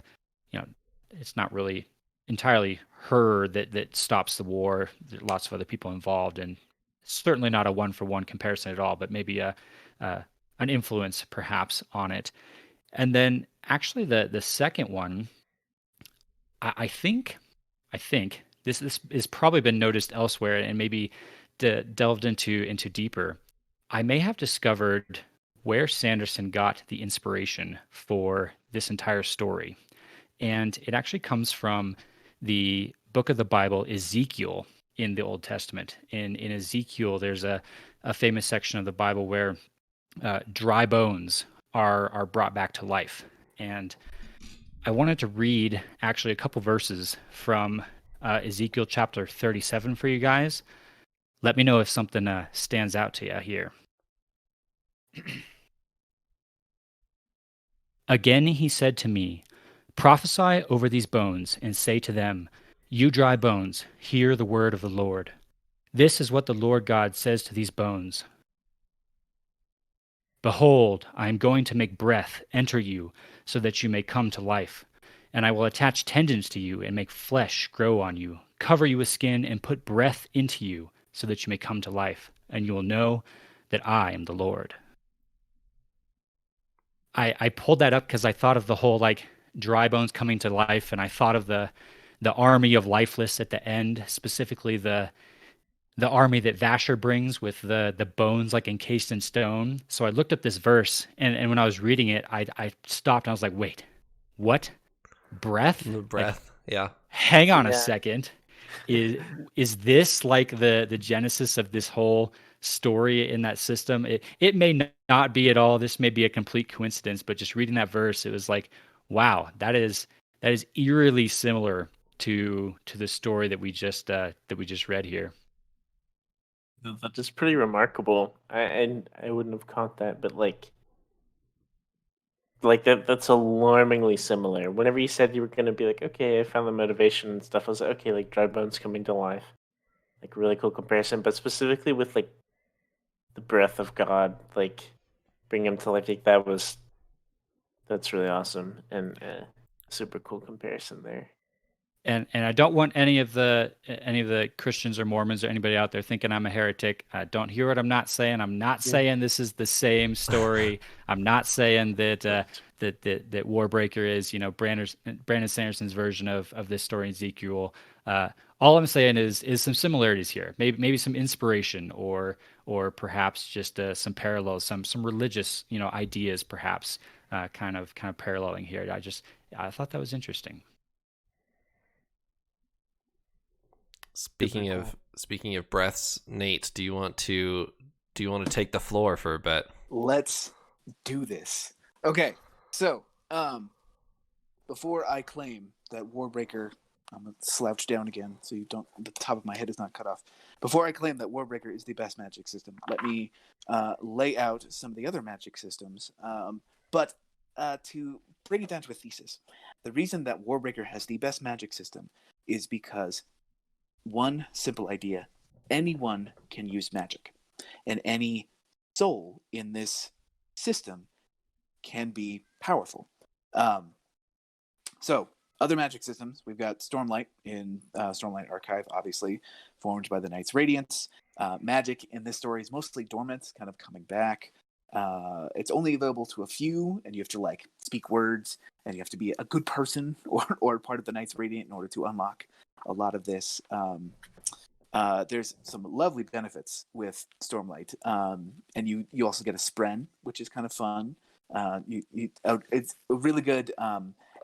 it's not really entirely her that stops the war. There are lots of other people involved, and certainly not a one-for-one comparison at all, but maybe an influence perhaps on it. And then actually the second one, I think this has probably been noticed elsewhere and maybe delved into deeper. I may have discovered where Sanderson got the inspiration for this entire story. And it actually comes from the book of the Bible, Ezekiel, in the Old Testament. In Ezekiel, there's a famous section of the Bible where dry bones are brought back to life. And I wanted to read actually a couple verses from Ezekiel chapter 37 for you guys. Let me know if something stands out to you here. Again, he said to me, prophesy over these bones and say to them, you dry bones, hear the word of the Lord. This is what the Lord God says to these bones. Behold, I am going to make breath enter you so that you may come to life. And I will attach tendons to you and make flesh grow on you, cover you with skin and put breath into you so that you may come to life. And you will know that I am the Lord. I pulled that up because I thought of the whole like dry bones coming to life, and I thought of the army of lifeless at the end, specifically the army that Vasher brings with the bones like encased in stone. So I looked up this verse, and when I was reading it, I stopped and I was like, wait, what? Breath? The Like, breath. Yeah. hang on a Yeah. second. Is this like the genesis of this whole story in that system? It may not be at all. This may be a complete coincidence, but just reading that verse, it was like, wow, that is eerily similar to the story that we just read here. That is pretty remarkable. I wouldn't have caught that, but like that's alarmingly similar. Whenever you said you were gonna be like, okay, I found the motivation and stuff, I was like, okay, like dry bones coming to life. Like really cool comparison, but specifically with like the breath of God, like bring him to life, like that's really awesome and super cool comparison there. And I don't want any of the Christians or Mormons or anybody out there thinking I'm a heretic. Don't hear what I'm not saying. I'm not saying this is the same story. I'm not saying that that Warbreaker is Brandon Sanderson's version of this story in Ezekiel. All I'm saying is some similarities here. Maybe some inspiration or perhaps just some parallels, some religious ideas perhaps kind of paralleling here. I thought that was interesting. Speaking of breaths, Nate, do you want to take the floor for a bit? Let's do this. Okay, so before I claim that Warbreaker, I'm gonna slouch down again so the top of my head is not cut off. Before I claim that Warbreaker is the best magic system, let me lay out some of the other magic systems. But to bring it down to a thesis, the reason that Warbreaker has the best magic system is because one simple idea: anyone can use magic, and any soul in this system can be powerful. So other magic systems, we've got Stormlight in Stormlight Archive, obviously formed by the Knight's Radiance. Magic in this story is mostly dormant, kind of coming back. It's only available to a few, and you have to like speak words, and you have to be a good person or part of the Knight's Radiant in order to unlock a lot of this. There's some lovely benefits with Stormlight, and you also get a spren, which is kind of fun. It's a really good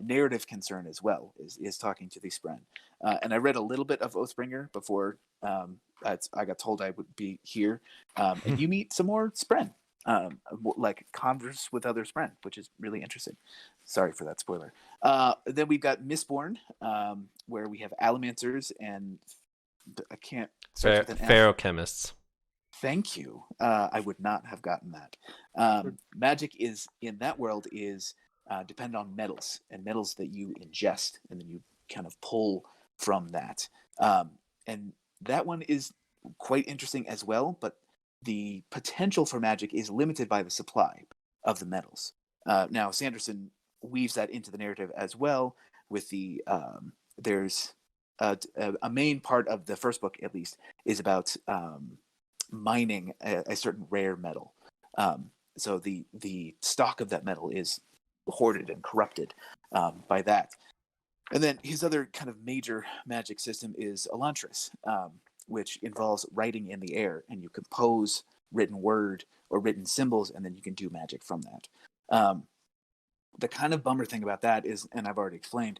narrative concern as well, is talking to the spren. And I read a little bit of Oathbringer before I got told I would be here, and you meet some more spren, like converse with other spren, which is really interesting. Sorry for that spoiler. Then we've got Mistborn, where we have Allomancers and I can't start with an F. Ferrochemists. Thank you. I would not have gotten that. Magic is in that world is dependent on metals and metals that you ingest, and then you kind of pull from that. And that one is quite interesting as well, but the potential for magic is limited by the supply of the metals. Now, Sanderson weaves that into the narrative as well with the there's a main part of the first book, at least, is about mining a certain rare metal. So the stock of that metal is hoarded and corrupted by that. And then his other kind of major magic system is Elantris, which involves writing in the air, and you compose written word or written symbols, and then you can do magic from that. The kind of bummer thing about that is, and I've already explained,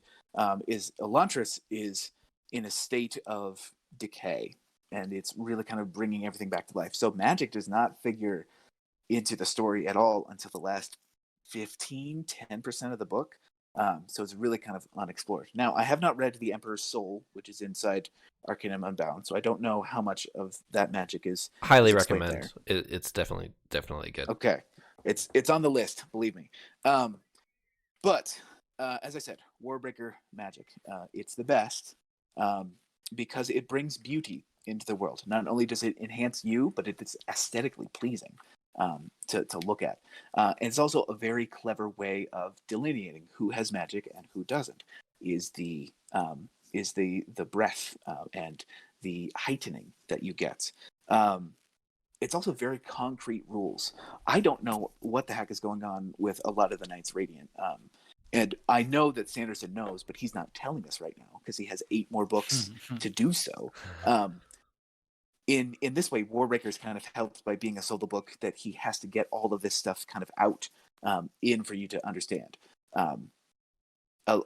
is Elantris is in a state of decay, and it's really kind of bringing everything back to life. So magic does not figure into the story at all until the last 10% of the book. So it's really kind of unexplored. Now, I have not read The Emperor's Soul, which is inside Arcanum Unbound, so I don't know how much of that magic is Highly explained recommend. there. It's definitely good. Okay, it's on the list, believe me. But as I said, Warbreaker magic, it's the best because it brings beauty into the world. Not only does it enhance you, but it is aesthetically pleasing. to look at. And it's also a very clever way of delineating who has magic and who doesn't. Is the breath and the heightening that you get. It's also very concrete rules. I don't know what the heck is going on with a lot of the Knights Radiant. And I know that Sanderson knows, but he's not telling us right now because he has 8 more books to do so. In this way, Warbreaker is kind of helped by being a solo book that he has to get all of this stuff kind of out in for you to understand.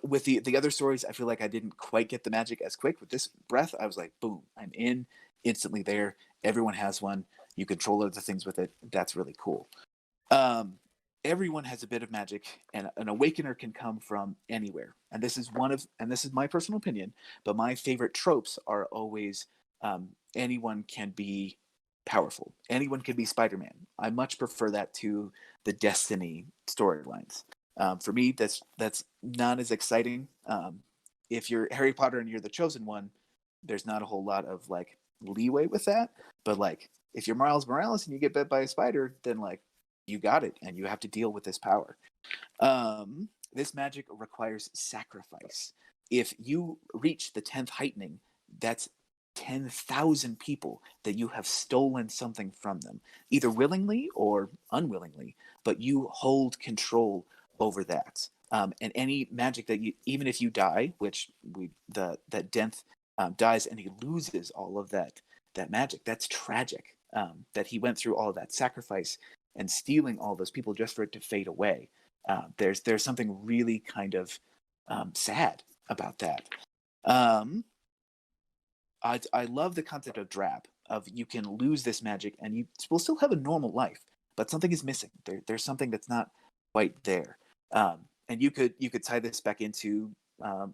With the other stories, I feel like I didn't quite get the magic as quick. With this breath, I was like, boom, I'm in, instantly there. Everyone has one. You control other things with it. That's really cool. Everyone has a bit of magic, and an awakener can come from anywhere. And this is my personal opinion, but my favorite tropes are always anyone can be powerful. Anyone can be Spider-Man. I much prefer that to the Destiny storylines. For me, that's not as exciting. If you're Harry Potter and you're the chosen one, there's not a whole lot of like leeway with that. But like, if you're Miles Morales and you get bit by a spider, then like you got it, and you have to deal with this power. This magic requires sacrifice. If you reach the 10th heightening, that's 10,000 people that you have stolen something from them, either willingly or unwillingly, but you hold control over that. And any magic that you, even if you die, which that Denth dies and he loses all of that magic, that's tragic. That he went through all of that sacrifice and stealing all those people just for it to fade away. There's something really kind of sad about that. I love the concept of drab, of you can lose this magic and you will still have a normal life, but something is missing. There's something that's not quite there. And you could tie this back into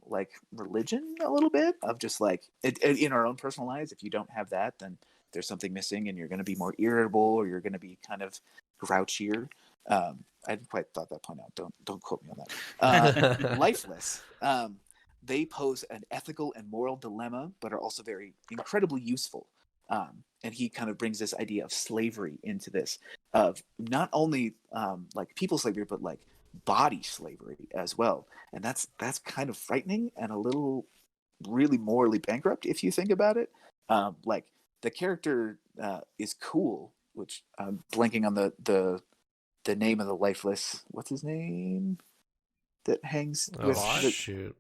like religion a little bit, of just like in our own personal lives. If you don't have that, then there's something missing, and you're going to be more irritable, or you're going to be kind of grouchier. I didn't quite thought that point out. Don't quote me on that. Lifeless. They pose an ethical and moral dilemma, but are also very incredibly useful. And he kind of brings this idea of slavery into this, of not only like people slavery, but like body slavery as well. And that's kind of frightening and a little really morally bankrupt if you think about it. Like the character is cool, which I'm blanking on the name of the lifeless. What's his name? That hangs with. Shoot.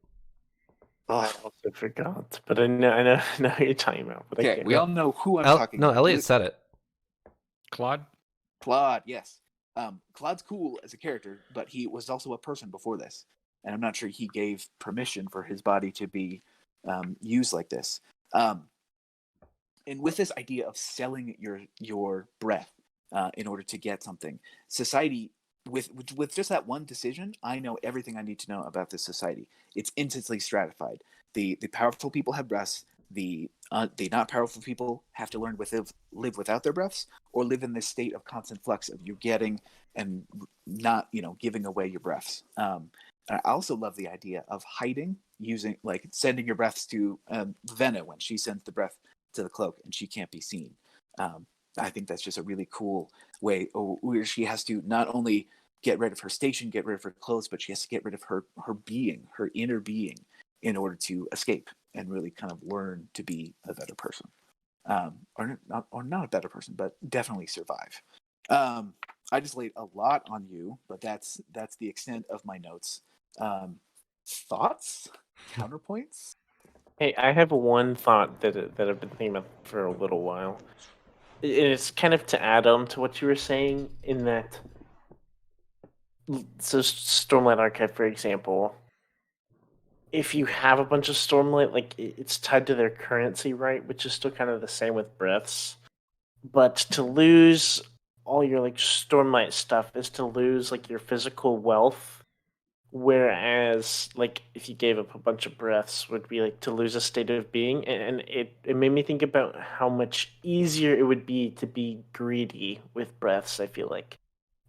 Oh, I also forgot, but I know who you're talking about. But okay, we all know who I'm talking about. No, Elliot said it. Claude, yes. Claude's cool as a character, but he was also a person before this, and I'm not sure he gave permission for his body to be used like this. And with this idea of selling your breath in order to get something, society. With just that one decision, I know everything I need to know about this society. It's instantly stratified. The powerful people have breaths. The not powerful people have to learn live without their breaths, or live in this state of constant flux of you getting and not giving away your breaths. I also love the idea of hiding, using like sending your breaths to Venna when she sends the breath to the cloak and she can't be seen. I think that's just a really cool way where she has to not only get rid of her station, get rid of her clothes, but she has to get rid of her being, her inner being, in order to escape and really kind of learn to be a better person. Or not a better person, but definitely survive. I just laid a lot on you, but that's the extent of my notes. Thoughts? Counterpoints? Hey, I have one thought that I've been thinking about for a little while. It's kind of to add on to what you were saying, in that, so Stormlight Archive, for example, if you have a bunch of Stormlight, like it's tied to their currency, right? Which is still kind of the same with breaths. But to lose all your like Stormlight stuff is to lose like your physical wealth. Whereas, like, if you gave up a bunch of breaths, would be like to lose a state of being, and it made me think about how much easier it would be to be greedy with breaths. I feel like,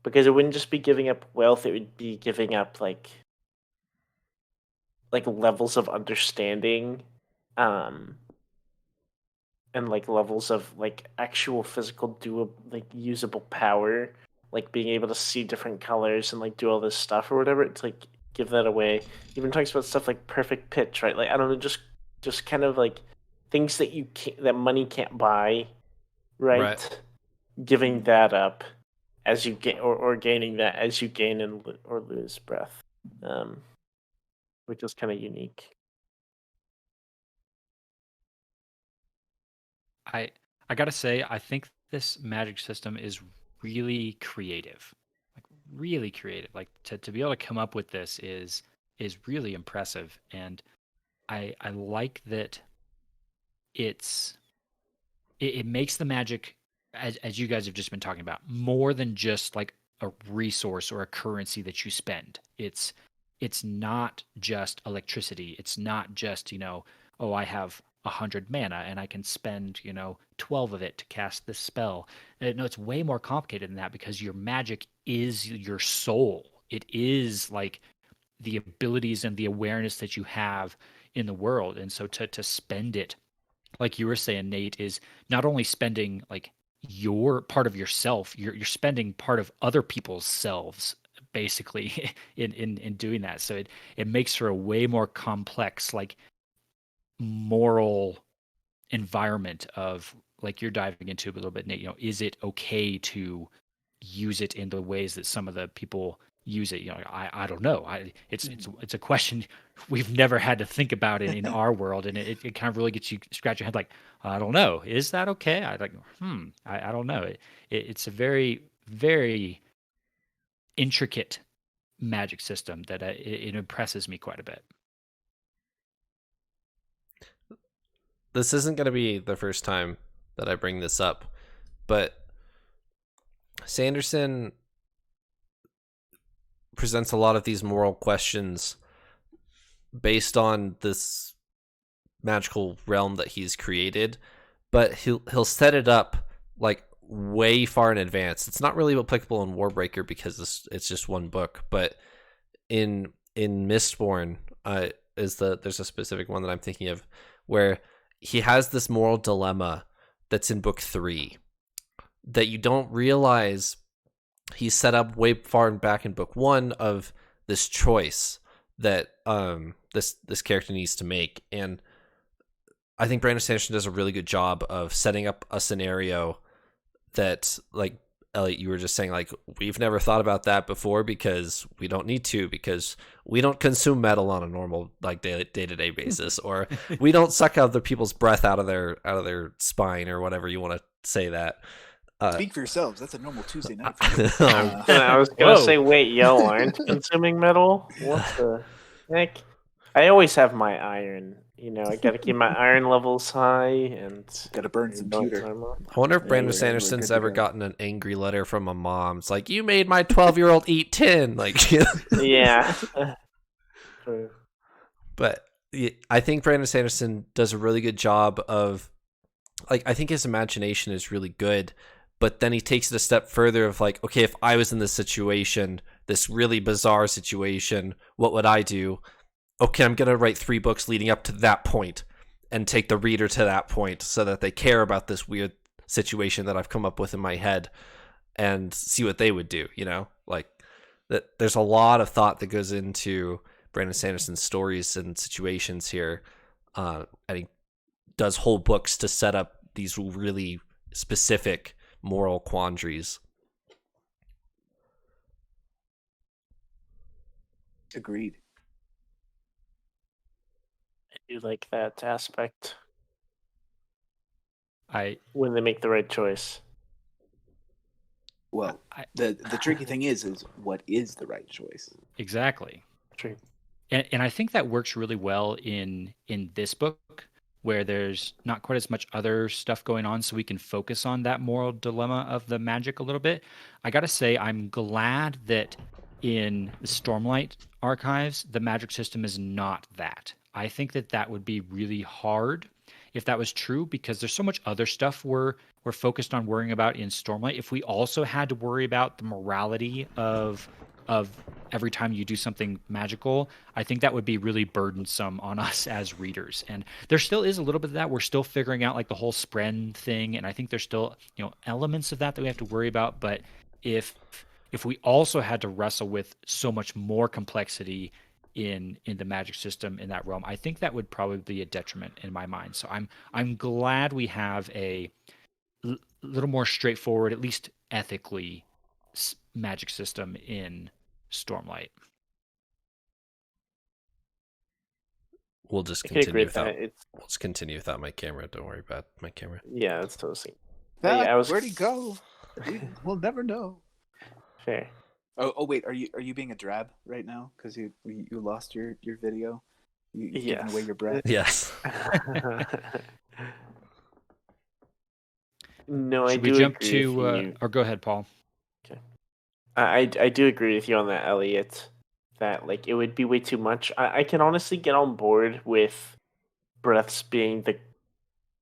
because it wouldn't just be giving up wealth; it would be giving up like levels of understanding, and like levels of like actual physical usable power, like being able to see different colors and like do all this stuff or whatever, to like give that away. Even talks about stuff like perfect pitch, right? Like I don't know, just kind of like things that that money can't buy, right? Giving that up as you gain, or gaining that as you gain or lose breath, which is kind of unique. I gotta say, I think this magic system is really creative, like really creative. Like to be able to come up with this is really impressive, and I like that it makes the magic, as you guys have just been talking about, more than just like a resource or a currency that you spend. It's not just electricity. It's not just, oh, I have 100 mana and I can spend, 12 of it to cast this spell. No, it's way more complicated than that, because your magic is your soul. It is like the abilities and the awareness that you have in the world. And so to spend it, like you were saying, Nate, is not only spending like your part of yourself, you're spending part of other people's selves, basically, in doing that. So it makes for a way more complex, like, moral environment of, like you're diving into a little bit, Nate. Is it okay to use it in the ways that some of the people use it? I don't know. It's a question we've never had to think about in our world, and it kind of really gets you scratch your head, like, I don't know, is that okay? I don't know. It's a very, very intricate magic system that it impresses me quite a bit. This isn't going to be the first time that I bring this up, but Sanderson presents a lot of these moral questions based on this magical realm that he's created, but he'll set it up like way far in advance. It's not really applicable in Warbreaker because it's just one book, but in Mistborn, there's a specific one that I'm thinking of where he has this moral dilemma that's in book 3 that you don't realize he's set up way far back in book 1 of this choice that this character needs to make. And I think Brandon Sanderson does a really good job of setting up a scenario that, like Elliot, you were just saying, like, we've never thought about that before because we don't need to, because we don't consume metal on a normal, like, day-to-day basis, or we don't suck other people's breath out of their spine, or whatever you want to say that. Speak for yourselves. That's a normal Tuesday night for me. I was gonna say, wait, y'all aren't consuming metal? What the heck? I always have my iron. I gotta keep my iron levels high, and gotta burn some pewter. I wonder if Brandon Sanderson's ever gotten an angry letter from a mom. It's like, you made my 12-year-old eat tin. Like, yeah. But I think Brandon Sanderson does a really good job of, like, I think his imagination is really good, but then he takes it a step further of, like, okay, if I was in this situation, this really bizarre situation, what would I do? Okay, I'm going to write 3 books leading up to that point and take the reader to that point so that they care about this weird situation that I've come up with in my head and see what they would do, Like, that there's a lot of thought that goes into Brandon Sanderson's stories and situations here. And he does whole books to set up these really specific moral quandaries. Agreed. You like that aspect I when they make the right choice. Well, the tricky thing is what is the right choice? exactly. True. And I think that works really well in this book, where there's not quite as much other stuff going on, so we can focus on that moral dilemma of the magic a little bit. I gotta say, I'm glad that in the Stormlight archives, the magic system is not that. I think that would be really hard if that was true, because there's so much other stuff we're focused on worrying about in Stormlight. If we also had to worry about the morality of every time you do something magical, I think that would be really burdensome on us as readers. And there still is a little bit of that. We're still figuring out like the whole spren thing, and I think there's still, elements of that we have to worry about. But if we also had to wrestle with so much more complexity in the magic system in that realm, I think that would probably be a detriment in my mind. So I'm glad we have a little more straightforward, at least ethically, magic system in Stormlight. We'll just continue without my camera. Don't worry about my camera. Yeah, that's totally. Where'd he go? We'll never know. Fair. Oh wait, are you being a drab right now because you lost your video? You giving away your breath? Yes. No, Should we jump to or go ahead, Paul? Okay. I do agree with you on that, Elliot. That like it would be way too much. I can honestly get on board with breaths being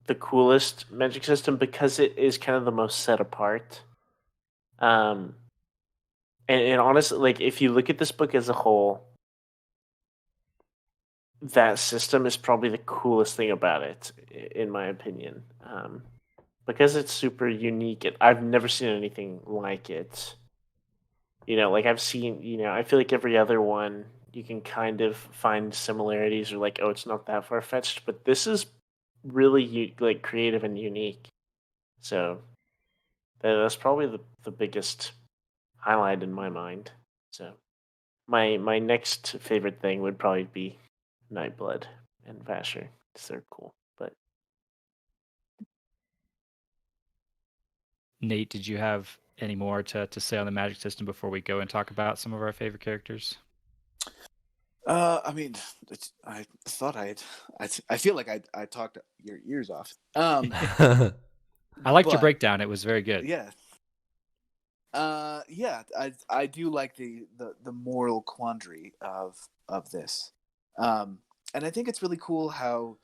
the coolest magic system because it is kind of the most set apart. And honestly, like if you look at this book as a whole, that system is probably the coolest thing about it, in my opinion. Because it's super unique. I've never seen anything like it. Like I've seen, I feel like every other one you can kind of find similarities or like, oh, it's not that far-fetched, but this is really like creative and unique. So that's probably the biggest highlight in my mind. So my next favorite thing would probably be Nightblood and Vasher. They're cool, but Nate, did you have any more to say on the magic system before we go and talk about some of our favorite characters? I mean, I thought I feel like I talked your ears off. I liked your breakdown. It was very good. Yeah. Yeah, I do like the moral quandary of this. And I think it's really cool how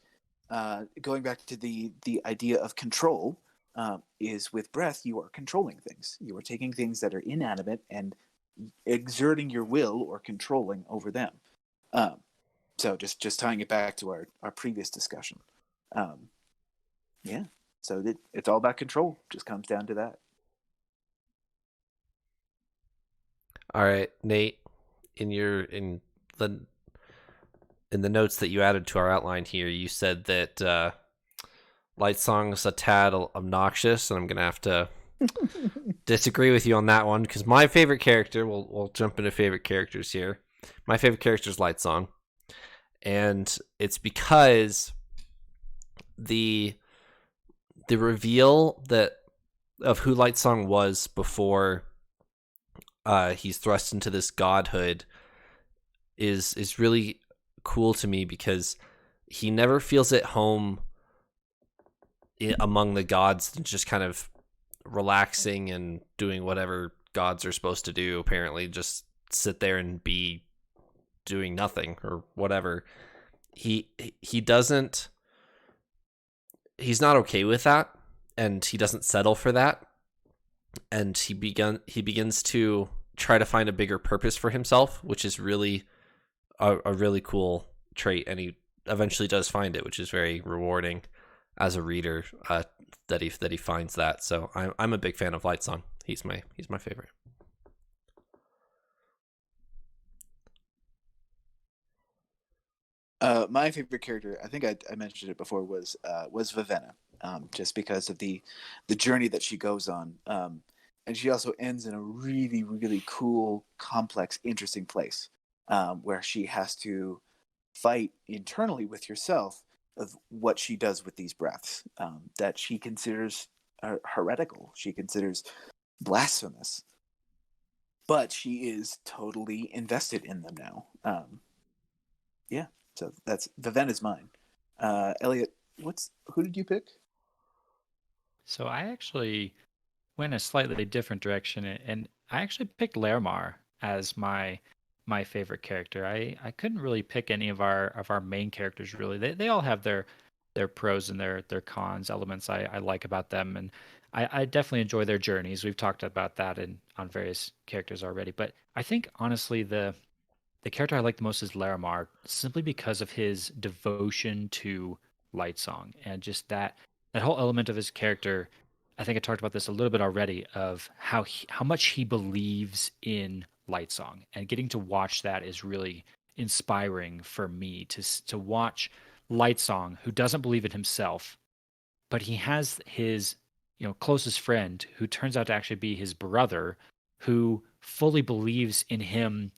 going back to the idea of control, is with breath, you are controlling things. You are taking things that are inanimate and exerting your will or controlling over them. So just tying it back to our previous discussion. Yeah. So it's all about control. Just comes down to that. All right, Nate, in the notes that you added to our outline here, you said that Light Song's a tad obnoxious, and I'm gonna have to disagree with you on that one because my favorite character. We'll jump into favorite characters here. My favorite character is Light Song, and it's because the reveal of who Light Song was before he's thrust into this godhood is really cool to me because he never feels at home among the gods, just kind of relaxing and doing whatever gods are supposed to do. Apparently, just sit there and be doing nothing or whatever. He doesn't. He's not okay with that, and he doesn't settle for that. And he begins to try to find a bigger purpose for himself, which is really a really cool trait. And he eventually does find it, which is very rewarding as a reader, that he finds that. So I'm a big fan of Light Song. He's my favorite. My favorite character, I think I mentioned it before, was Vivenna, just because of the journey that she goes on, and she also ends in a really, really cool, complex, interesting place, where she has to fight internally with herself of what she does with these breaths, that she considers heretical, she considers blasphemous, but she is totally invested in them now. Yeah, so that's Vivenna's mine. Elliot, who did you pick? So I actually went a slightly different direction, and I actually picked Lermar as my favorite character. I couldn't really pick any of our main characters really. They all have their their pros and their cons elements I like about them, and I definitely enjoy their journeys. We've talked about that on various characters already, but I think honestly the character I like the most is Larimar, simply because of his devotion to Lightsong and just that whole element of his character. I think I talked about this a little bit already of how much he believes in Lightsong, and getting to watch that is really inspiring for me to watch Lightsong, who doesn't believe in himself, but he has his closest friend who turns out to actually be his brother, who fully believes in him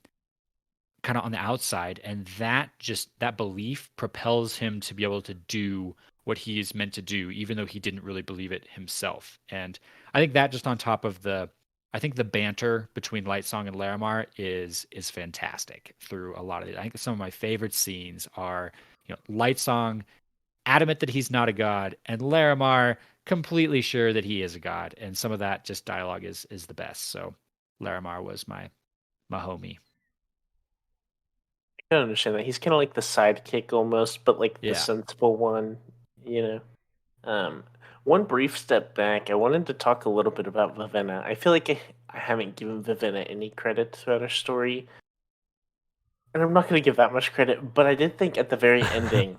kind of on the outside, and that belief propels him to be able to do what he is meant to do, even though he didn't really believe it himself. And I think that, just on top of I think the banter between Lightsong and Larimar is fantastic through a lot of it. I think some of my favorite scenes are Lightsong adamant that he's not a god, and Larimar completely sure that he is a god, and some of that just dialogue is the best. So Larimar was my homie. I can understand that. He's kind of like the sidekick almost, but like the sensible one, you know. One brief step back, I wanted to talk a little bit about Vivenna. I feel like I haven't given Vivenna any credit throughout our story, and I'm not going to give that much credit, but I did think at the very ending,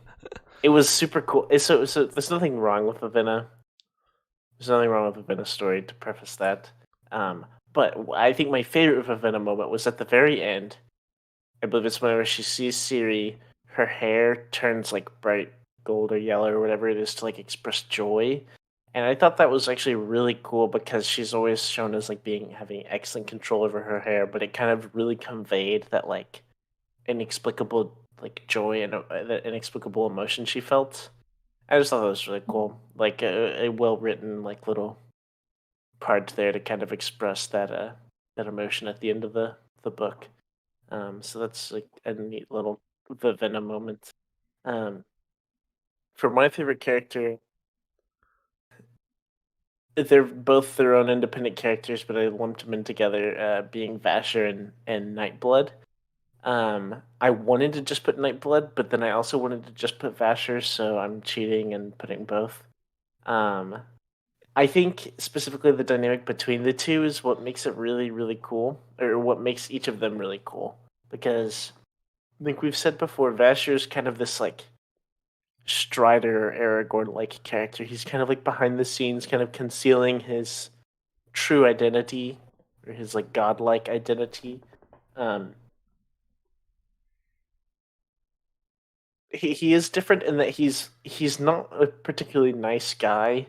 it was super cool. So there's nothing wrong with Vivenna. There's nothing wrong with Vivenna's story, to preface that. But I think my favorite Vivenna moment was at the very end. I believe it's whenever she sees Ciri, her hair turns like bright gold or yellow or whatever it is to like express joy. And I thought that was actually really cool because she's always shown as like having excellent control over her hair, but it kind of really conveyed that like inexplicable like joy and that inexplicable emotion she felt. I just thought that was really cool, like a well written like little part there to kind of express that emotion at the end of the book. So that's like a neat little Vivenna moment. For my favorite character, they're both their own independent characters, but I lumped them in together, being Vasher and Nightblood. I wanted to just put Nightblood, but then I also wanted to just put Vasher, so I'm cheating and putting both. I think specifically the dynamic between the two is what makes it really, really cool, or what makes each of them really cool. Because I think we've said before, Vasher is kind of this like Strider Aragorn like character. He's kind of like behind the scenes, kind of concealing his true identity or his like godlike identity. He is different in that he's not a particularly nice guy.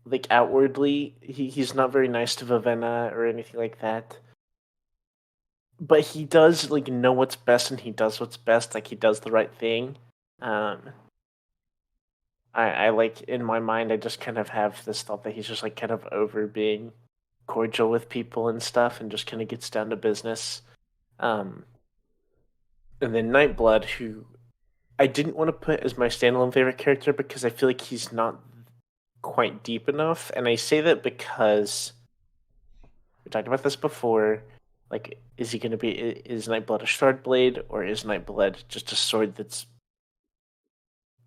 Like outwardly, he's not very nice to Vivenna or anything like that. But he does like know what's best, and he does what's best. Like he does the right thing. I like in my mind, I just kind of have this thought that he's just like kind of over being cordial with people and stuff, and just kind of gets down to business. And then Nightblood, who I didn't want to put as my standalone favorite character because I feel like he's not quite deep enough, and I say that because we talked about this before. Like, is Nightblood a shard blade, or is Nightblood just a sword that's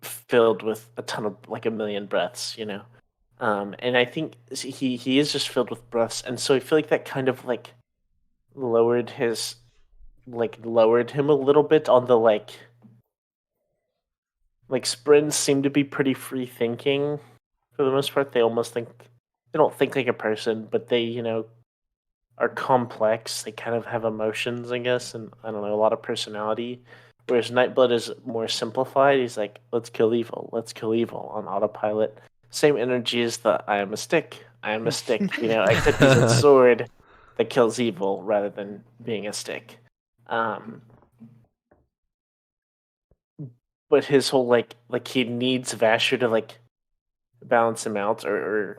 filled with a ton of like a million breaths, you know? And I think he is just filled with breaths, and so I feel like that kind of like lowered him a little bit on the like Sprins seem to be pretty free thinking for the most part. They don't think like a person, but they, are complex. They kind of have emotions, I guess, and I don't know, a lot of personality. Whereas Nightblood is more simplified. He's like, let's kill evil on autopilot. Same energy as the I am a stick, except he's a sword that kills evil rather than being a stick. But his whole like he needs Vasher to like balance him out, or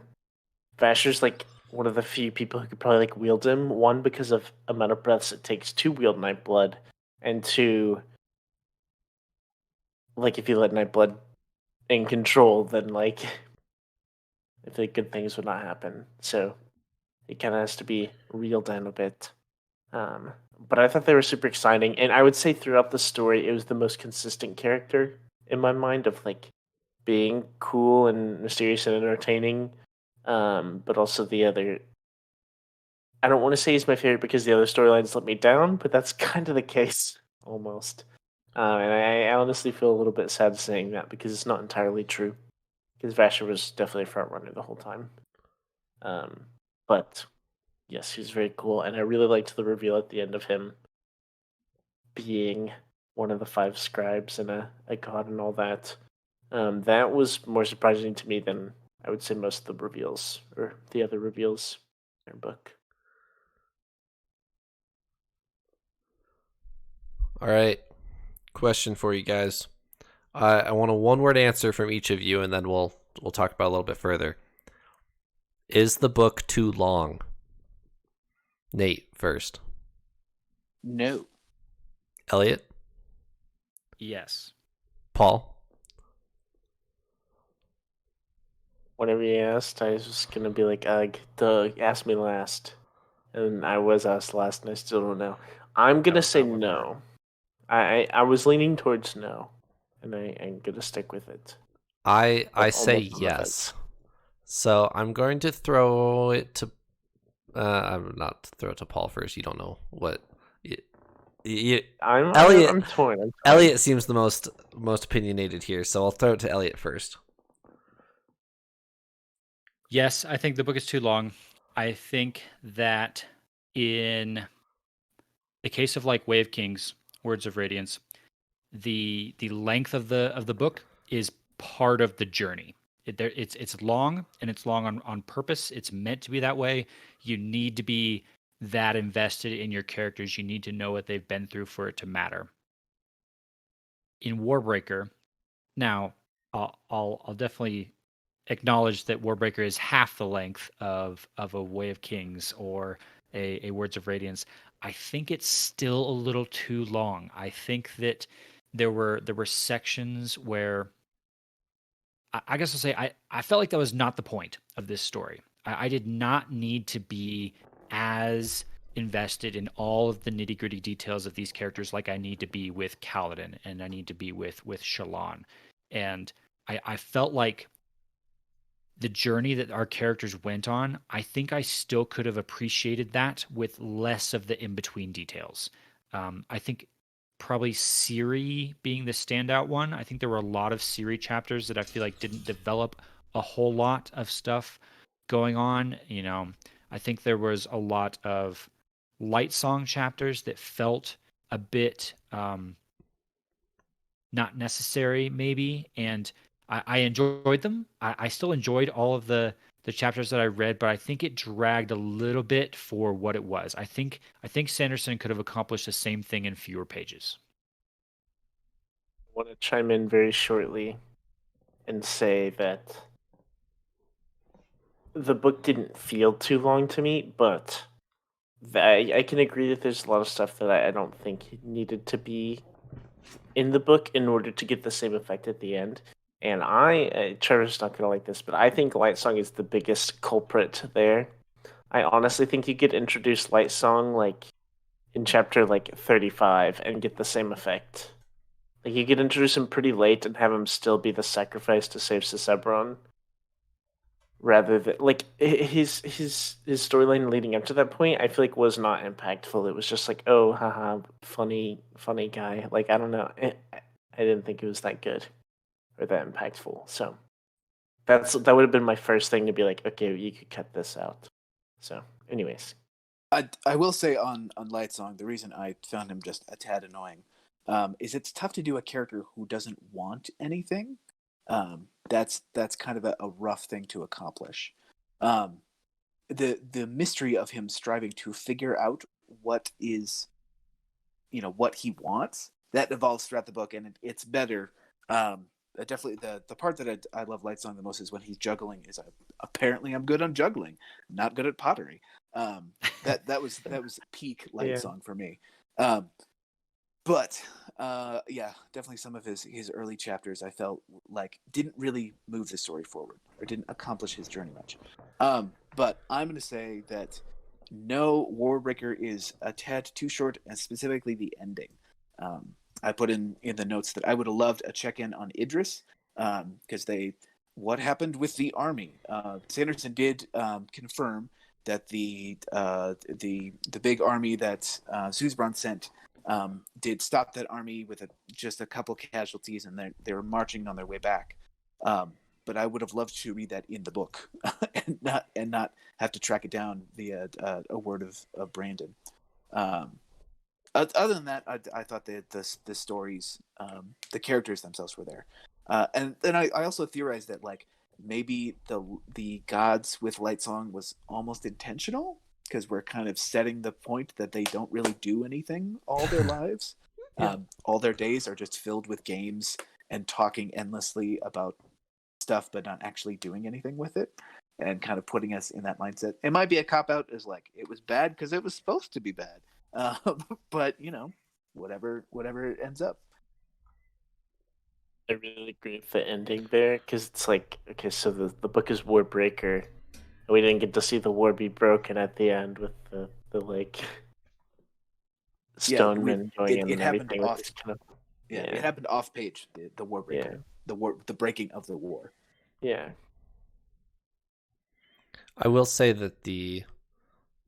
Vasher's like one of the few people who could probably like wield him. One, because of amount of breaths it takes to wield Nightblood, and two, like if you let Nightblood in control, then like I think good things would not happen. So it kind of has to be reeled in a bit. But I thought they were super exciting, and I would say throughout the story, it was the most consistent character in my mind of like being cool and mysterious and entertaining, but also the other. I don't want to say he's my favorite because the other storylines let me down, but that's kind of the case almost. And I honestly feel a little bit sad saying that because it's not entirely true. Because Vasher was definitely a front runner the whole time. But yes, he was very cool, and I really liked the reveal at the end of him being one of the 5 scribes and a god and all that. That was more surprising to me than I would say most of the reveals or the other reveals in their book. All right. Question for you guys. I want a one-word answer from each of you, and then we'll talk about it a little bit further. Is the book too long? Nate first. No. Elliot? Yes. Paul? Whenever you asked, I was just gonna be like, Doug, ask me last. And I was asked last, and I still don't know. I'm gonna say no. I was leaning towards no, and I'm gonna stick with it. I say Almost on the yes. fence. So I'm going to throw it to. I'm not throw it to Paul first. You don't know what. Elliot. I'm torn. Elliot seems the most opinionated here, so I'll throw it to Elliot first. Yes, I think the book is too long. I think that in the case of like Way of Kings, Words of Radiance, the length of the book is part of the journey. It's long, and it's long on purpose. It's meant to be that way. You need to be that invested in your characters. You need to know what they've been through for it to matter. In Warbreaker, now I'll definitely acknowledge that Warbreaker is half the length of a Way of Kings or a Words of Radiance. I think it's still a little too long. I think that there were sections where I guess I'll say I felt like that was not the point of this story. I did not need to be as invested in all of the nitty gritty details of these characters like I need to be with Kaladin and I need to be with Shallan. And I felt like the journey that our characters went on, I think I still could have appreciated that with less of the in between details. I think probably Siri being the standout one. I think there were a lot of Siri chapters that I feel like didn't develop a whole lot of stuff going on. You know, I think there was a lot of light song chapters that felt a bit not necessary, maybe. And I enjoyed them. I still enjoyed all of the chapters that I read, but I think it dragged a little bit for what it was. I think Sanderson could have accomplished the same thing in fewer pages. I want to chime in very shortly and say that the book didn't feel too long to me, but I can agree that there's a lot of stuff that I don't think needed to be in the book in order to get the same effect at the end. And Trevor's not going to like this, but I think Light Song is the biggest culprit there. I honestly think you could introduce Light Song like in chapter like 35 and get the same effect. Like you could introduce him pretty late and have him still be the sacrifice to save Sisebron. Rather than like his storyline leading up to that point, I feel like was not impactful. It was just like, oh, haha, funny guy. Like I don't know, I didn't think it was that good or that impactful. So that would have been my first thing to be like, okay, you could cut this out. So, anyways, I will say on Light Song, the reason I found him just a tad annoying is it's tough to do a character who doesn't want anything. That's kind of a rough thing to accomplish. The mystery of him striving to figure out what is, what he wants, that evolves throughout the book, and it's better. Definitely the part that I love Light Song the most is when he's juggling. Apparently I'm good on juggling, not good at pottery. That was peak Light Song for me. But yeah, definitely some of his early chapters I felt like didn't really move the story forward or didn't accomplish his journey much. But I'm going to say that no, Warbreaker is a tad too short, and specifically the ending. I put in the notes that I would have loved a check-in on Idris because what happened with the army? Sanderson did confirm that the big army that Zuzbrand sent did stop that army with just a couple casualties, and they were marching on their way back. But I would have loved to read that in the book and not have to track it down via a word of Brandon. Other than that, I thought that the stories, the characters themselves were there. And then I also theorized that like maybe the gods with Lightsong was almost intentional, because we're kind of setting the point that they don't really do anything all their lives. Yeah. All their days are just filled with games and talking endlessly about stuff, but not actually doing anything with it, and kind of putting us in that mindset. It might be a cop out as like it was bad because it was supposed to be bad, but whatever it ends up. I really agree with the ending there, because it's like, okay, so the book is Warbreaker. We didn't get to see the war be broken at the end with the like stonemen going in it and happened everything. off. It happened off page. The Warbreaker, the breaking of the war. Yeah. I will say that the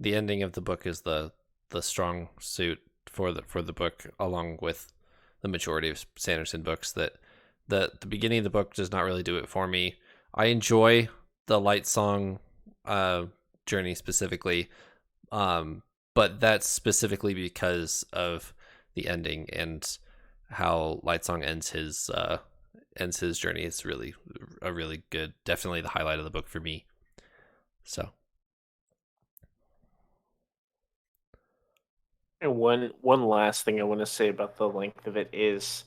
ending of the book is the strong suit for the book, along with the majority of Sanderson books. That the beginning of the book does not really do it for me. I enjoy the Lightsong journey specifically, but that's specifically because of the ending and how Lightsong ends his journey. It's really a really good, definitely the highlight of the book for me. So, And one last thing I want to say about the length of it is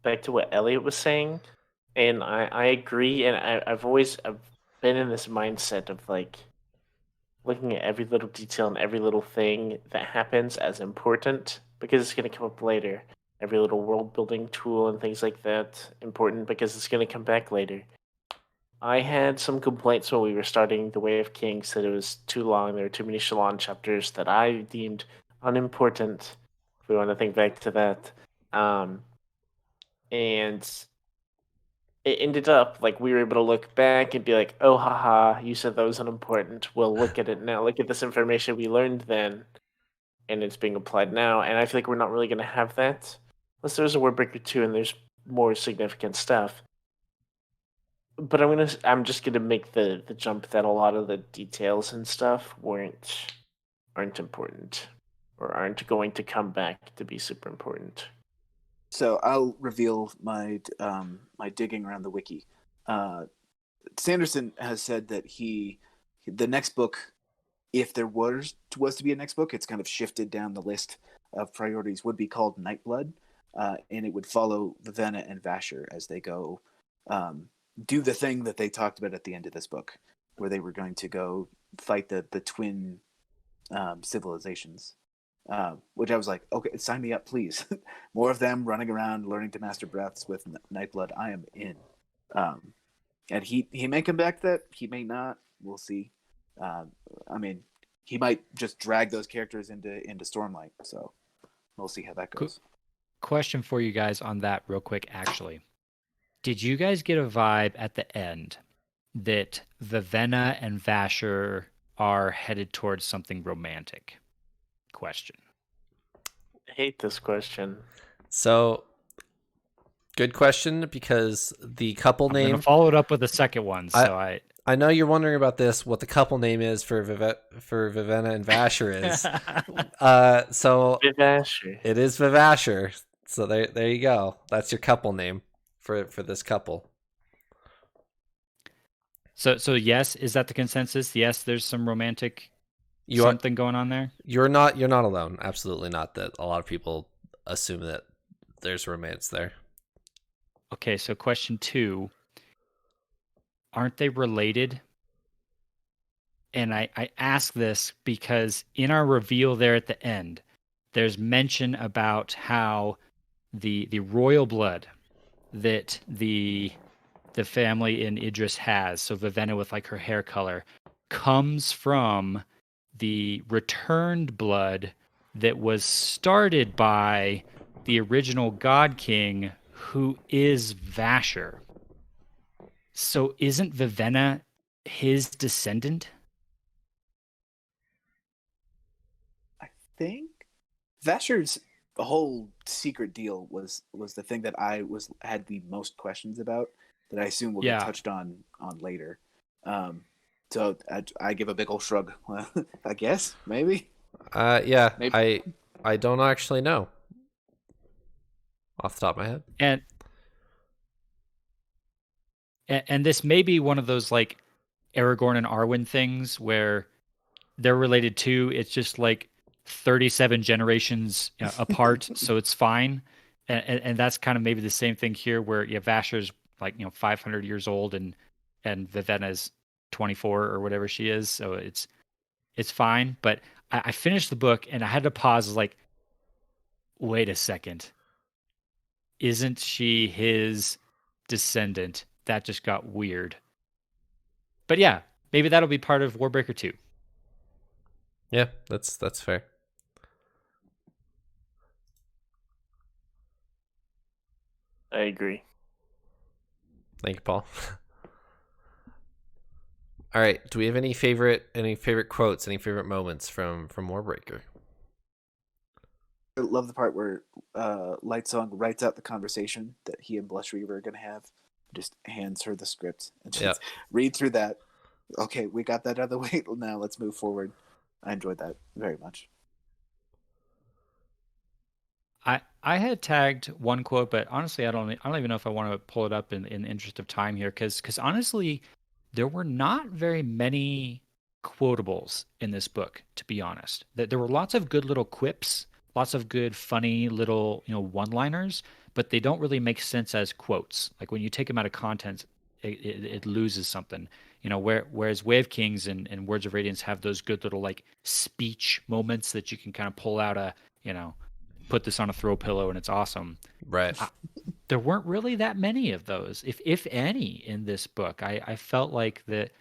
back to what Elliot was saying, and I agree, and I've been in this mindset of like looking at every little detail and every little thing that happens as important, because it's going to come up later. Every little world building tool and things like that important because it's going to come back later. I had some complaints when we were starting The Way of Kings that it was too long. There were too many Shalon chapters that I deemed unimportant, if we want to think back to that. And it ended up like we were able to look back and be like, oh, haha, you said that was unimportant. Well, look at it now. Look at this information we learned then, and it's being applied now. And I feel like we're not really going to have that unless there's a Warbreaker 2 and there's more significant stuff. But I'm just gonna make the jump that a lot of the details and stuff aren't important, or aren't going to come back to be super important. So I'll reveal my my digging around the wiki. Sanderson has said that the next book, if there was to be a next book, it's kind of shifted down the list of priorities, would be called Nightblood, and it would follow Vivenna and Vasher as they go do the thing that they talked about at the end of this book, where they were going to go fight the twin civilizations. Which I was like, okay, sign me up, please. More of them running around, learning to master breaths with Nightblood. I am in. And he may come back, that he may not. We'll see. I mean, he might just drag those characters into Stormlight. So we'll see how that goes. Question for you guys on that real quick, actually. Did you guys get a vibe at the end that Vivenna and Vasher are headed towards something romantic? Question. I hate this question. So, good question, because the couple name. I'm gonna follow it up with a second one. So I know you're wondering about this. What the couple name is for Vivenna and Vasher is. So Vivasher. it is Vivasher. So there you go. That's your couple name for this couple. So yes, is that the consensus? Yes, there's some romantic something going on there. You're not alone. Absolutely not. That a lot of people assume that there's romance there. Okay, so question 2. Aren't they related? And I ask this because in our reveal there at the end, there's mention about how the royal blood that the family in Idris has, so Vivenna with like her hair color, comes from the returned blood that was started by the original God King, who is Vasher. So isn't Vivenna his descendant? I think Vasher's whole secret deal was the thing that I had the most questions about, that I assume will get touched on later. So I give a big old shrug. Well, I guess maybe. Yeah, Maybe. I don't actually know off the top of my head. And this may be one of those like Aragorn and Arwen things where they're related too. It's just like 37 generations apart, so it's fine. And that's kind of maybe the same thing here, where Vasher's like 500 years old, and Vivenna's 24 or whatever she is, so it's fine. But I finished the book and I had to pause. I was like, wait a second, isn't she his descendant? That just got weird. But yeah, maybe that'll be part of Warbreaker 2. Yeah, that's fair. I agree. Thank you, Paul. All right. Do we have any favorite quotes, any favorite moments from Warbreaker? I love the part where Lightsong writes out the conversation that he and Blush Reaver are going to have, just hands her the script and just read through that. Okay, we got that out of the way. Now let's move forward. I enjoyed that very much. I had tagged one quote, but honestly, I don't even know if I want to pull it up in the interest of time here, because honestly, there were not very many quotables in this book, to be honest. There were lots of good little quips, lots of good, funny little one-liners, but they don't really make sense as quotes. Like when you take them out of context, it loses something. Whereas Wave Kings and Words of Radiance have those good little like speech moments that you can kind of pull out put this on a throw pillow and it's awesome. Right. There weren't really that many of those, if any, in this book. I felt like that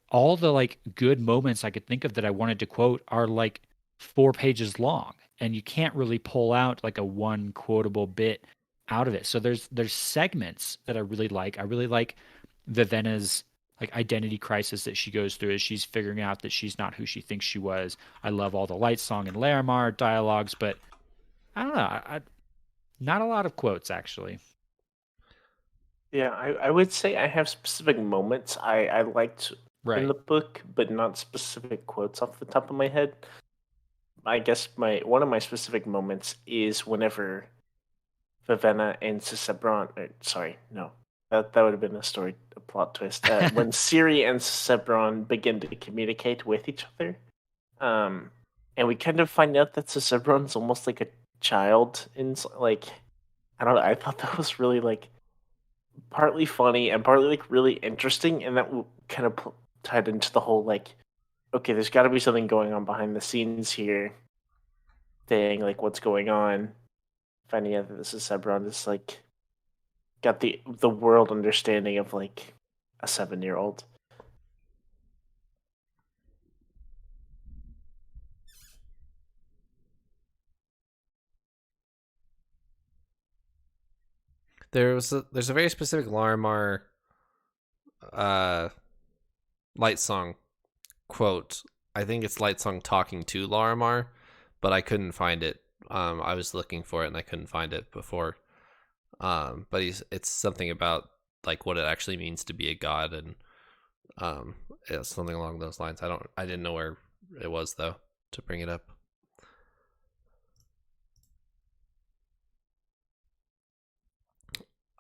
all the like good moments I could think of that I wanted to quote are like 4 pages long, and you can't really pull out like a one quotable bit out of it. So there's segments that I really like. I really like Vivenna's like identity crisis that she goes through as she's figuring out that she's not who she thinks she was. I love all the Light Song and Larimar dialogues, but I don't know. Not a lot of quotes, actually. Yeah, I would say I have specific moments I liked in the book, but not specific quotes off the top of my head. I guess one of my specific moments is whenever Vivenna and Sisebron, that would have been a plot twist. When Ciri and Sisebron begin to communicate with each other, and we kind of find out that Sisebron's almost like a child in like, I don't know. I thought that was really like partly funny and partly like really interesting, and that kind of tied into the whole like, okay, there's got to be something going on behind the scenes here. Thing like, what's going on? Finding out that this is Sisebron is like got the world understanding of like a 7-year-old. There's a very specific Larimar Light Song quote. I think it's Light Song talking to Larimar, but I couldn't find it. I was looking for it and I couldn't find it before. But it's something about like what it actually means to be a god, and something along those lines. I didn't know where it was though to bring it up.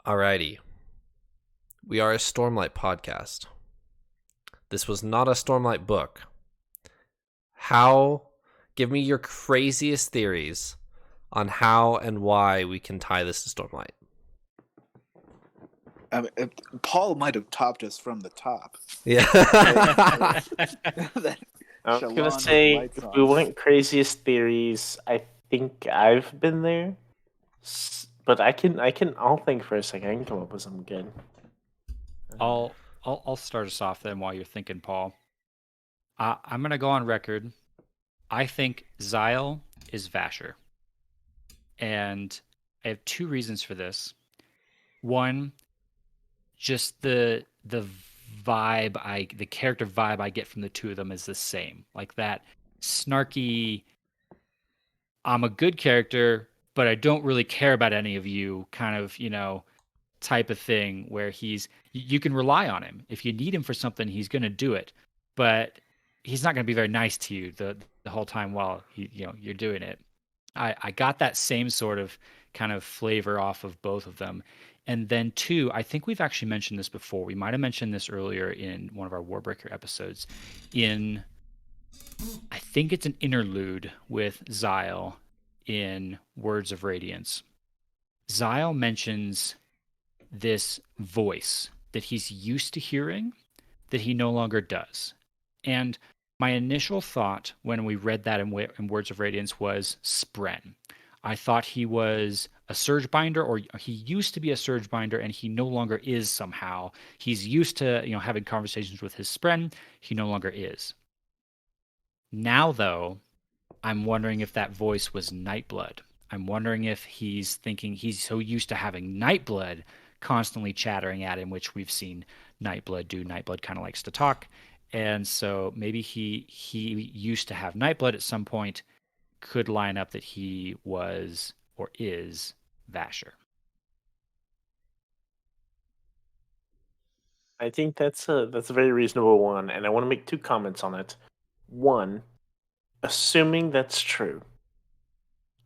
Alrighty. We are a Stormlight podcast. This was not a Stormlight book. Give me your craziest theories on how and why we can tie this to Stormlight. Paul might have topped us from the top. Yeah. I was gonna say, if we went craziest theories, I think I've been there. But I'll think for a second. I can come up with something good. I'll start us off then while you're thinking, Paul. I'm gonna go on record. I think Xyle is Vasher, and I have 2 reasons for this. One, just the the the character vibe I get from the two of them is the same. Like that snarky, I'm a good character, but I don't really care about any of you kind of, type of thing where you can rely on him. If you need him for something, he's going to do it. But he's not going to be very nice to you the whole time while you're doing it. I got that same sort of kind of flavor off of both of them. And then two, I think we've actually mentioned this before. We might have mentioned this earlier in one of our Warbreaker episodes. I think it's an interlude with Xyle in Words of Radiance. Xyle mentions this voice that he's used to hearing that he no longer does. And my initial thought when we read that in Words of Radiance was Spren. I thought he was a surge binder, or he used to be a surge binder, and he no longer is somehow. He's used to having conversations with his Spren. He no longer is. Now, though, I'm wondering if that voice was Nightblood. I'm wondering if he's thinking he's so used to having Nightblood constantly chattering at him, which we've seen Nightblood do. Nightblood kind of likes to talk. And so maybe he used to have Nightblood at some point, could line up that he was or is Vasher. I think that's a very reasonable one, and I want to make 2 comments on it. One, assuming that's true,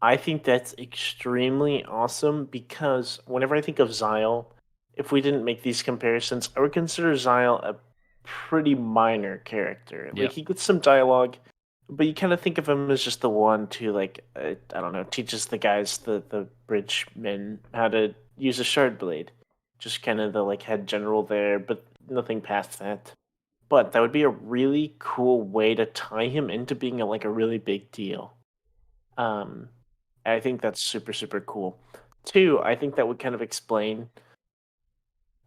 I think that's extremely awesome because whenever I think of Xyle, if we didn't make these comparisons, I would consider Xyle a pretty minor character. Yep. Like, he gets some dialogue, but you kind of think of him as just the one to, like, I don't know, teaches the guys, the bridge men, how to use a shard blade. Just kind of the, like, head general there, but nothing past that. But that would be a really cool way to tie him into being a really big deal. I think that's super, super cool. 2, I think that would kind of explain.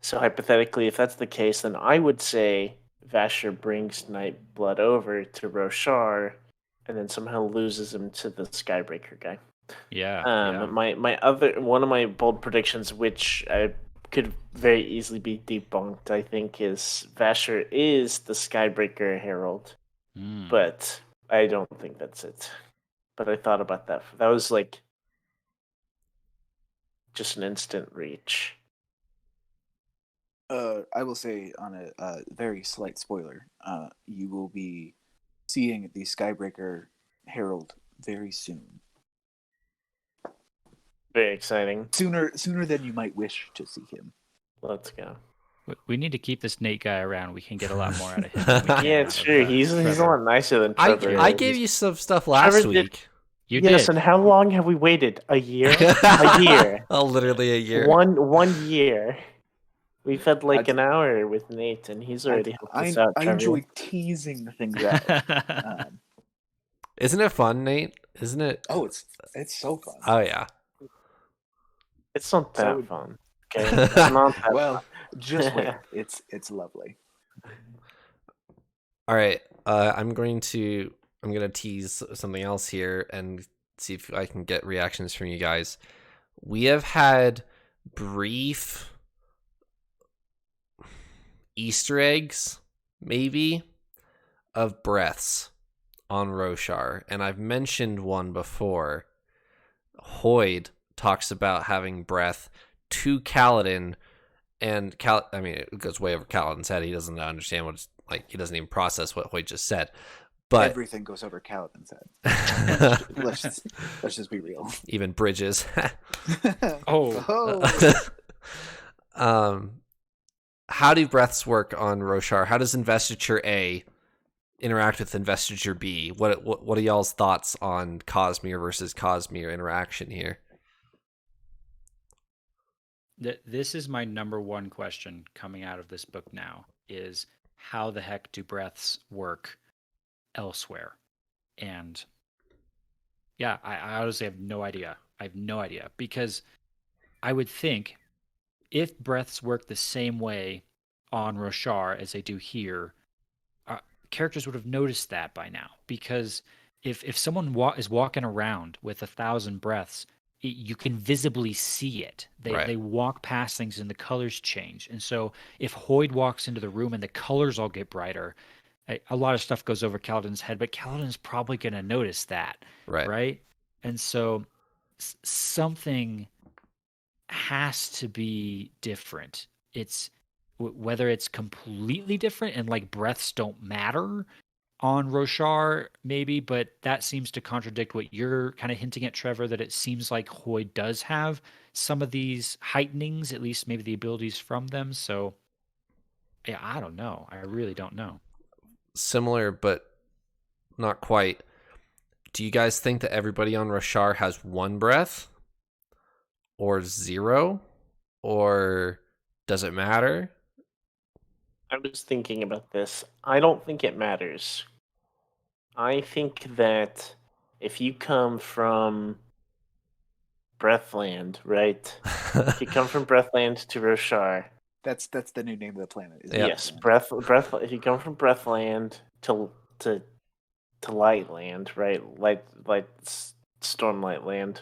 So hypothetically, if that's the case, then I would say Vasher brings Nightblood over to Roshar, and then somehow loses him to the Skybreaker guy. Yeah. My other one of my bold predictions, which I could very easily be debunked, I think, is Vasher is the Skybreaker Herald, but I don't think that's it. But I thought about that. That was like just an instant reach. I will say on a very slight spoiler, you will be seeing the Skybreaker Herald very soon. Very exciting. Sooner than you might wish to see him. Let's go. We need to keep this Nate guy around. We can get a lot more out of him. than we can Yeah, out it's of, true. He's a lot nicer than Trevor. I gave you some stuff last Trevor week. You yes, did. and how long have we waited? A year? A year. Oh, literally a year. One year. We've had like an hour with Nate, and he's already helped us out. I Trevor. enjoy teasing things out. Isn't it fun, Nate? Isn't it? Oh, it's so fun. Oh yeah. It's not that So- fun. Okay, it's not that Well, fun. just wait. It's lovely. All right. I'm gonna tease something else here and see if I can get reactions from you guys. We have had brief Easter eggs, maybe, of breaths on Roshar, and I've mentioned one before. Hoyd talks about having breath to Kaladin, and it goes way over Kaladin's head. He doesn't understand what it's like. He doesn't even process what Hoyd just said. But Everything goes over Kaladin's head. let's just be real. even bridges. Oh. How do breaths work on Roshar? How does Investiture A interact with Investiture B? What are y'all's thoughts on Cosmere versus Cosmere interaction here? This is my number one question coming out of this book now, is how the heck do breaths work elsewhere? And yeah, I honestly have no idea. I have no idea, because I would think if breaths work the same way on Roshar as they do here, characters would have noticed that by now. Because if someone is walking around with 1,000 breaths you can visibly see it. They walk past things and the colors change. And so if Hoyd walks into the room and the colors all get brighter, a lot of stuff goes over Kaladin's head, but Kaladin's probably going to notice that, right? And so something has to be different. It's whether it's completely different and like breaths don't matter on Roshar, maybe, but that seems to contradict what you're kind of hinting at, Trevor, that it seems like Hoyd does have some of these heightenings, at least maybe the abilities from them. So, yeah, I don't know. I really don't know. Similar, but not quite. Do you guys think that everybody on Roshar has one breath? Or zero? Or does it matter? I was thinking about this. I don't think it matters. I think that if you come from Breathland, right? If you come from Breathland to Roshar, That's the new name of the planet. Isn't Yeah. it? yes, Breath. If you come from Breathland to Lightland, right? Stormlight Land.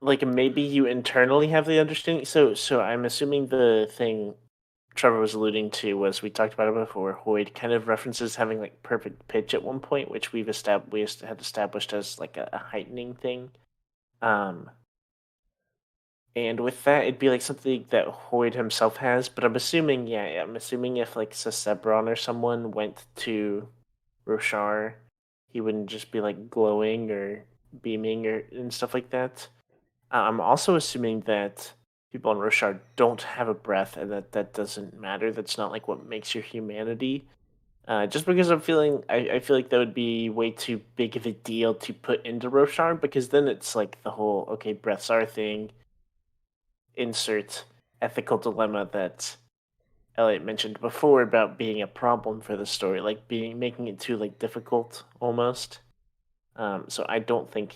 Like maybe you internally have the understanding. So I'm assuming the thing Trevor was alluding to was we talked about it before. Hoyd kind of references having like perfect pitch at one point, which we had established as like a heightening thing. And with that, it'd be like something that Hoyd himself has. But I'm assuming, I'm assuming if like Sesebron or someone went to Roshar, he wouldn't just be like glowing or beaming and stuff like that. I'm also assuming that people on Roshar don't have a breath, and that doesn't matter. That's not like what makes your humanity. Just because I feel like that would be way too big of a deal to put into Roshar, because then it's like the whole okay, breaths are a thing. Insert ethical dilemma that Eliot mentioned before about being a problem for the story, like making it too like difficult almost. So I don't think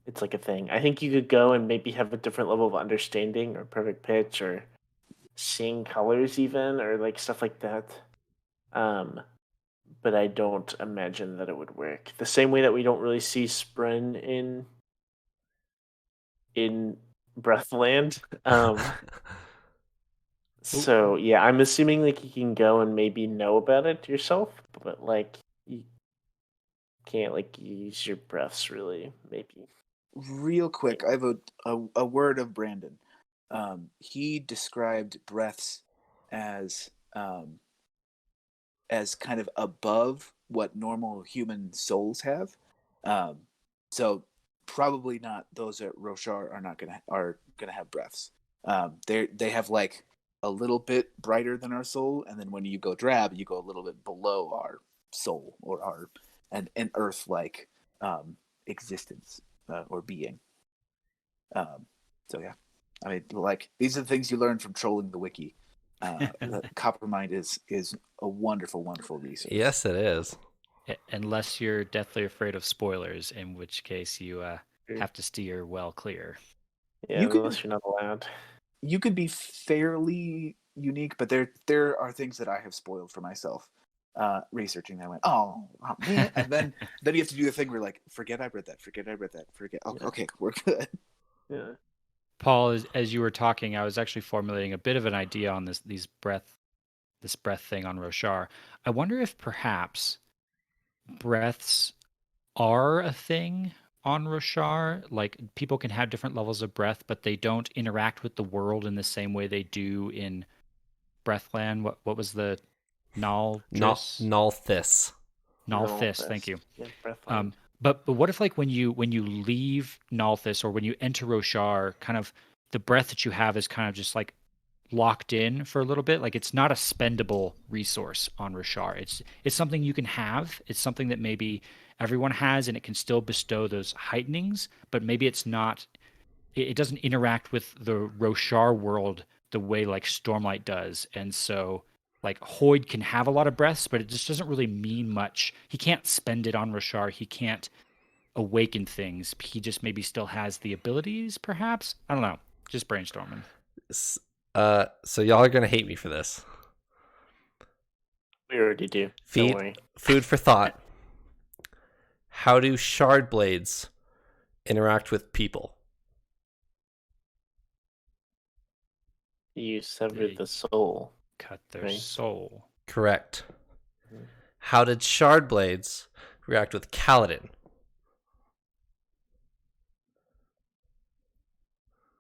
it's like a thing. I think you could go and maybe have a different level of understanding or perfect pitch or seeing colors even or like stuff like that. But I don't imagine that it would work. The same way that we don't really see Spren in Breathland. So yeah, I'm assuming like you can go and maybe know about it yourself, but like you can't like use your breaths really, maybe. Real quick, I have a word of Brandon. He described breaths as kind of above what normal human souls have. So probably not those at Roshar are gonna have breaths. They have like a little bit brighter than our soul, and then when you go drab, you go a little bit below our soul or our an earth like existence or being. So yeah, I mean, like these are the things you learn from trolling the wiki. Coppermind is a wonderful, wonderful resource. Yes, it is. Unless you're deathly afraid of spoilers, in which case you have to steer well clear. Yeah, unless you're not allowed. You could be fairly unique, but there are things that I have spoiled for myself. Researching that, I went, oh man, and then you have to do the thing where you're like, forget I read that. Okay, we're good. Yeah. Paul, as you were talking, I was actually formulating a bit of an idea on this breath thing on Roshar. I wonder if perhaps breaths are a thing on Roshar. Like people can have different levels of breath, but they don't interact with the world in the same way they do in Breathland. What was the Nalthis. Nalthis, thank you. Yeah, Breathland. But what if like when you leave Nalthis or when you enter Roshar, kind of the breath that you have is kind of just like locked in for a little bit. Like it's not a spendable resource on Roshar. It's something you can have. It's something that maybe everyone has, and it can still bestow those heightenings. But maybe it's not. It doesn't interact with the Roshar world the way like Stormlight does, and so like Hoyd can have a lot of breaths, but it just doesn't really mean much. He can't spend it on Roshar. He can't awaken things. He just maybe still has the abilities, perhaps. I don't know. Just brainstorming. So y'all are gonna hate me for this. We already do. Don't worry. Food for thought. How do shard blades interact with people? You severed the soul. Cut their Right. soul. Correct. How did shard blades react with Kaladin?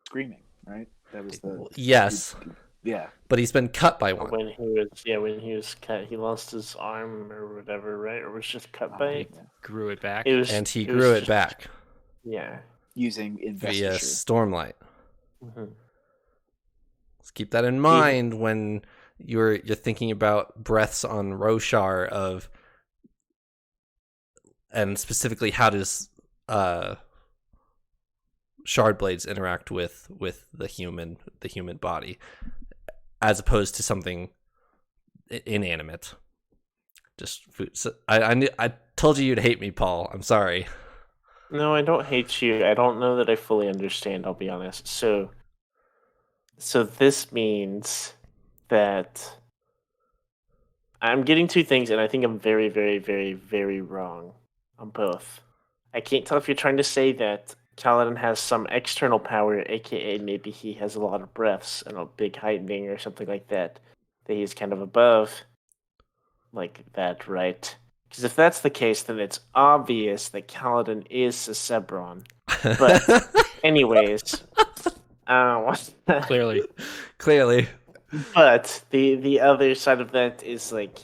Screaming, right? That was the Yes, yeah. but he's been cut by one. When he was cut, he lost his arm or whatever, right? Or was just cut by Oh, it. yeah. Grew it back. It was, And he was grew it just- back Yeah. Using via investiture. Stormlight. Mhm. Let's keep that in mind when you're thinking about breaths on Roshar and specifically how does shard blades interact with the human body as opposed to something inanimate. Just food. So I told you you'd hate me, Paul. I'm sorry. No, I don't hate you. I don't know that I fully understand, I'll be honest. So this means that I'm getting two things, and I think I'm very, very, very, very wrong on both. I can't tell if you're trying to say that Kaladin has some external power, aka maybe he has a lot of breaths and a big heightening or something like that he's kind of above, like that, right? Because if that's the case, then it's obvious that Kaladin is Sesebron. But anyways, Clearly. Clearly. But the other side of that is like,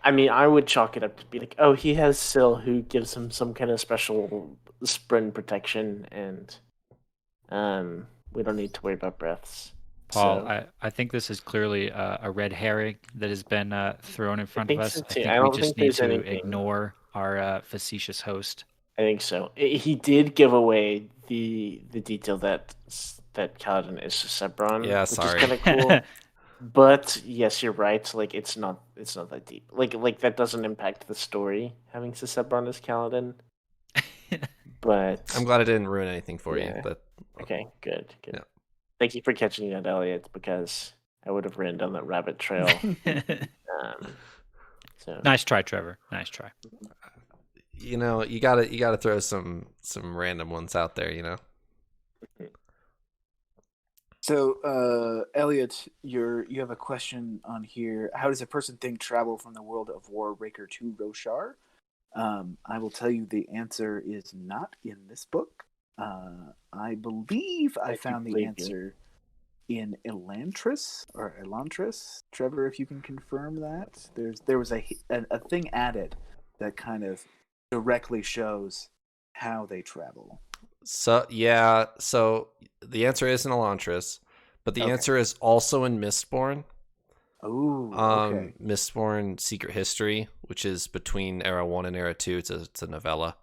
I mean, I would chalk it up to be like, oh, he has Syl who gives him some kind of special sprint protection, and we don't need to worry about breaths. Paul, So, I think this is clearly a red herring that has been thrown in front of think us. so, I too. think I we don't just think need there's to anything. ignore our facetious host. I think so. He did give away the detail that Kaladin is Sesebron, Yeah, which sorry. is kind of cool. But yes, you're right. Like it's not that deep. Like that doesn't impact the story having Sesebron as Kaladin. But I'm glad I didn't ruin anything for you. Yeah. But okay, good. Yeah. Thank you for catching that, Elliot, because I would have ran down that rabbit trail. So Nice try, Trevor. Nice try. you know, you gotta throw some random ones out there. You know. So, Elliot, you have a question on here. How does a person think travel from the world of Warbreaker to Roshar? I will tell you the answer is not in this book. I believe I found the answer in Elantris or Elantris. Trevor, if you can confirm that. There was a thing added that kind of directly shows how they travel. So the answer is in Elantris, but the Okay. answer is also in Mistborn. Oh, okay. Mistborn Secret History, which is between Era 1 and Era 2. It's a novella.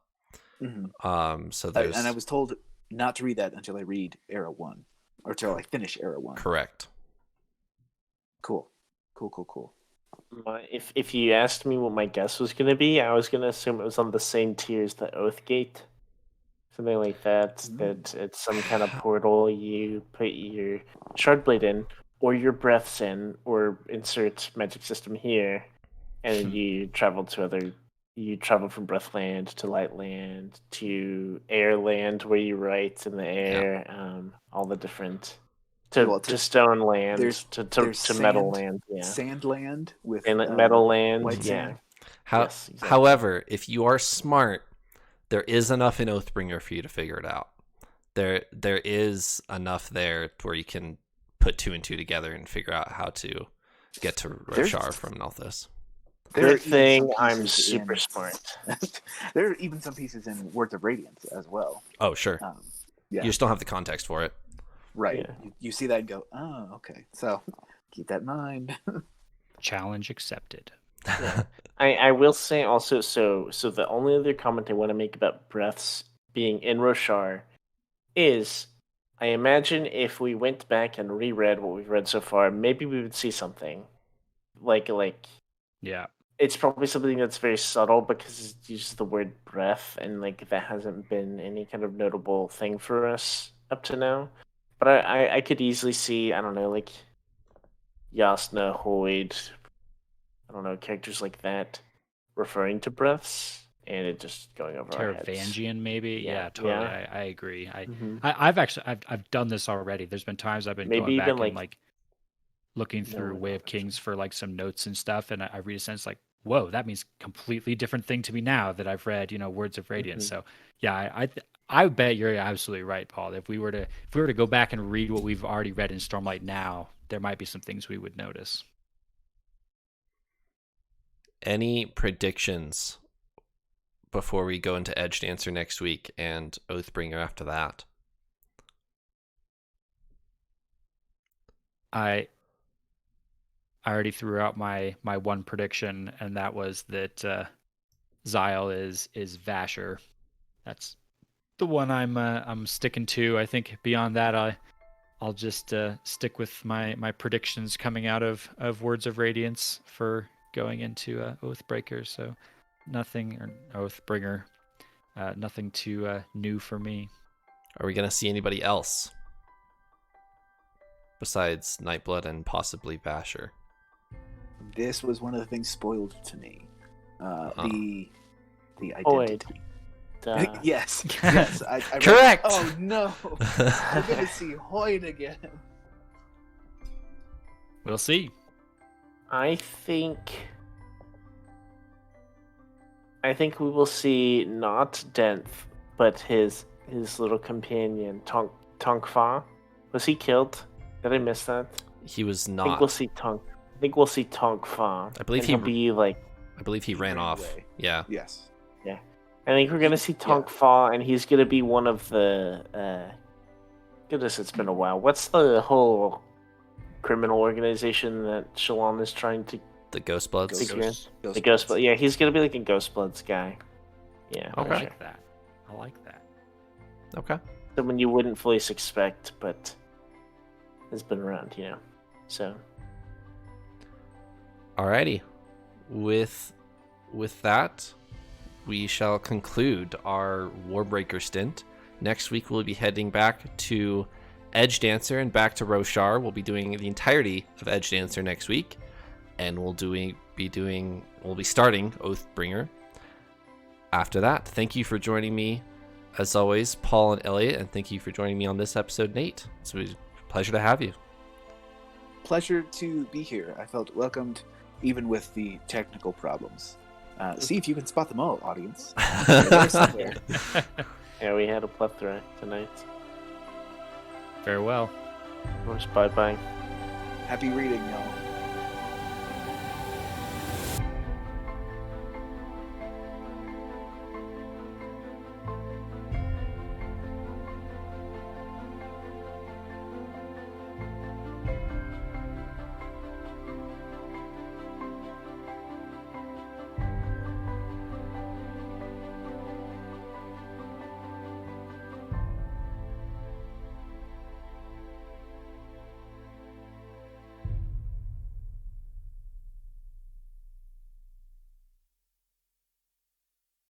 Mm-hmm. So there's And I was told not to read that until I read Era 1 or until I finish Era 1. correct. Cool. if you asked me what my guess was going to be, I was going to assume it was on the same tier as the Oathgate. Something like that, that it's some kind of portal you put your Shardblade in, or your breaths in, or insert magic system here, and you travel from Breathland to Lightland to Airland, where you write in the air, all the different to Stone Land, there's to Metal Land, Sandland with and Metal Land, White Sand. Yes, exactly. However, if you are smart, there is enough in Oathbringer for you to figure it out. There is enough there where you can put 2 and 2 together and figure out how to get to Roshar from Nalthis. Good thing I'm super smart. There are even some pieces in Words of Radiance as well. Oh, sure. Yeah. You just don't have the context for it. Right. Yeah. You see that and go, oh, okay. So keep that in mind. Challenge accepted. I will say also, so the only other comment I want to make about breaths being in Roshar is, I imagine if we went back and reread what we've read so far, maybe we would see something like Yeah. it's probably something that's very subtle because it uses the word breath, and like that hasn't been any kind of notable thing for us up to now. But I could easily see, I don't know, like Yasna, Hoyd, I don't know, characters like that referring to breaths and it just going over our heads. Teravangian, maybe. Yeah, totally. Yeah. I agree. Mhm. I've done this already. There's been times I've been Maybe going back even, and like, looking No, through no, Way of that's Kings for some notes and stuff, and I read a sentence like, whoa, that means completely different thing to me now that I've read, Words of Radiance. Mhm. So yeah, I bet you're absolutely right, Paul. If we were to go back and read what we've already read in Stormlight now, there might be some things we would notice. Any predictions before we go into Edge Dancer next week and Oathbringer after that? I already threw out my one prediction, and that was that Zyle is Vasher. That's the one I'm sticking to. I think beyond that, I'll just stick with my predictions coming out of Words of Radiance for going into Oathbreaker. So nothing, or Oathbringer, nothing too new for me. Are we going to see anybody else besides Nightblood and possibly Vasher? This was one of the things spoiled to me. The Hoid. identity. Duh. Yes. I read, Correct. oh no! We're gonna see Hoyd again. We'll see. I think we will see not Denth, but his little companion, Tonkfa. Was he killed? Did I miss that? He was I think not. we'll see Tonkfa. I believe and he he'll be like. I believe he ran off. away. Yeah. Yes. I think we're gonna see Tonkfa, and he's gonna be one of the. Goodness, it's been a while. What's the whole criminal organization that Shalon is trying to The Ghostbloods. The Ghostbloods. Yeah, he's gonna be like a Ghostbloods guy. Yeah. I Okay. like that. I like that. Okay. Someone you wouldn't fully expect, but has been around, So. Alrighty. With that, we shall conclude our Warbreaker stint. Next week we'll be heading back to Edge Dancer and back to Roshar. We'll be doing the entirety of Edge Dancer next week, and we'll be starting Oathbringer after that. Thank you for joining me, as always, Paul and Eliot, and thank you for joining me on this episode, Nate. It's a pleasure to have you. Pleasure to be here. I felt welcomed, even with the technical problems. See if you can spot them all, audience. They're somewhere. Yeah, we had a plethora tonight. Farewell. Bye-bye. Happy reading, y'all.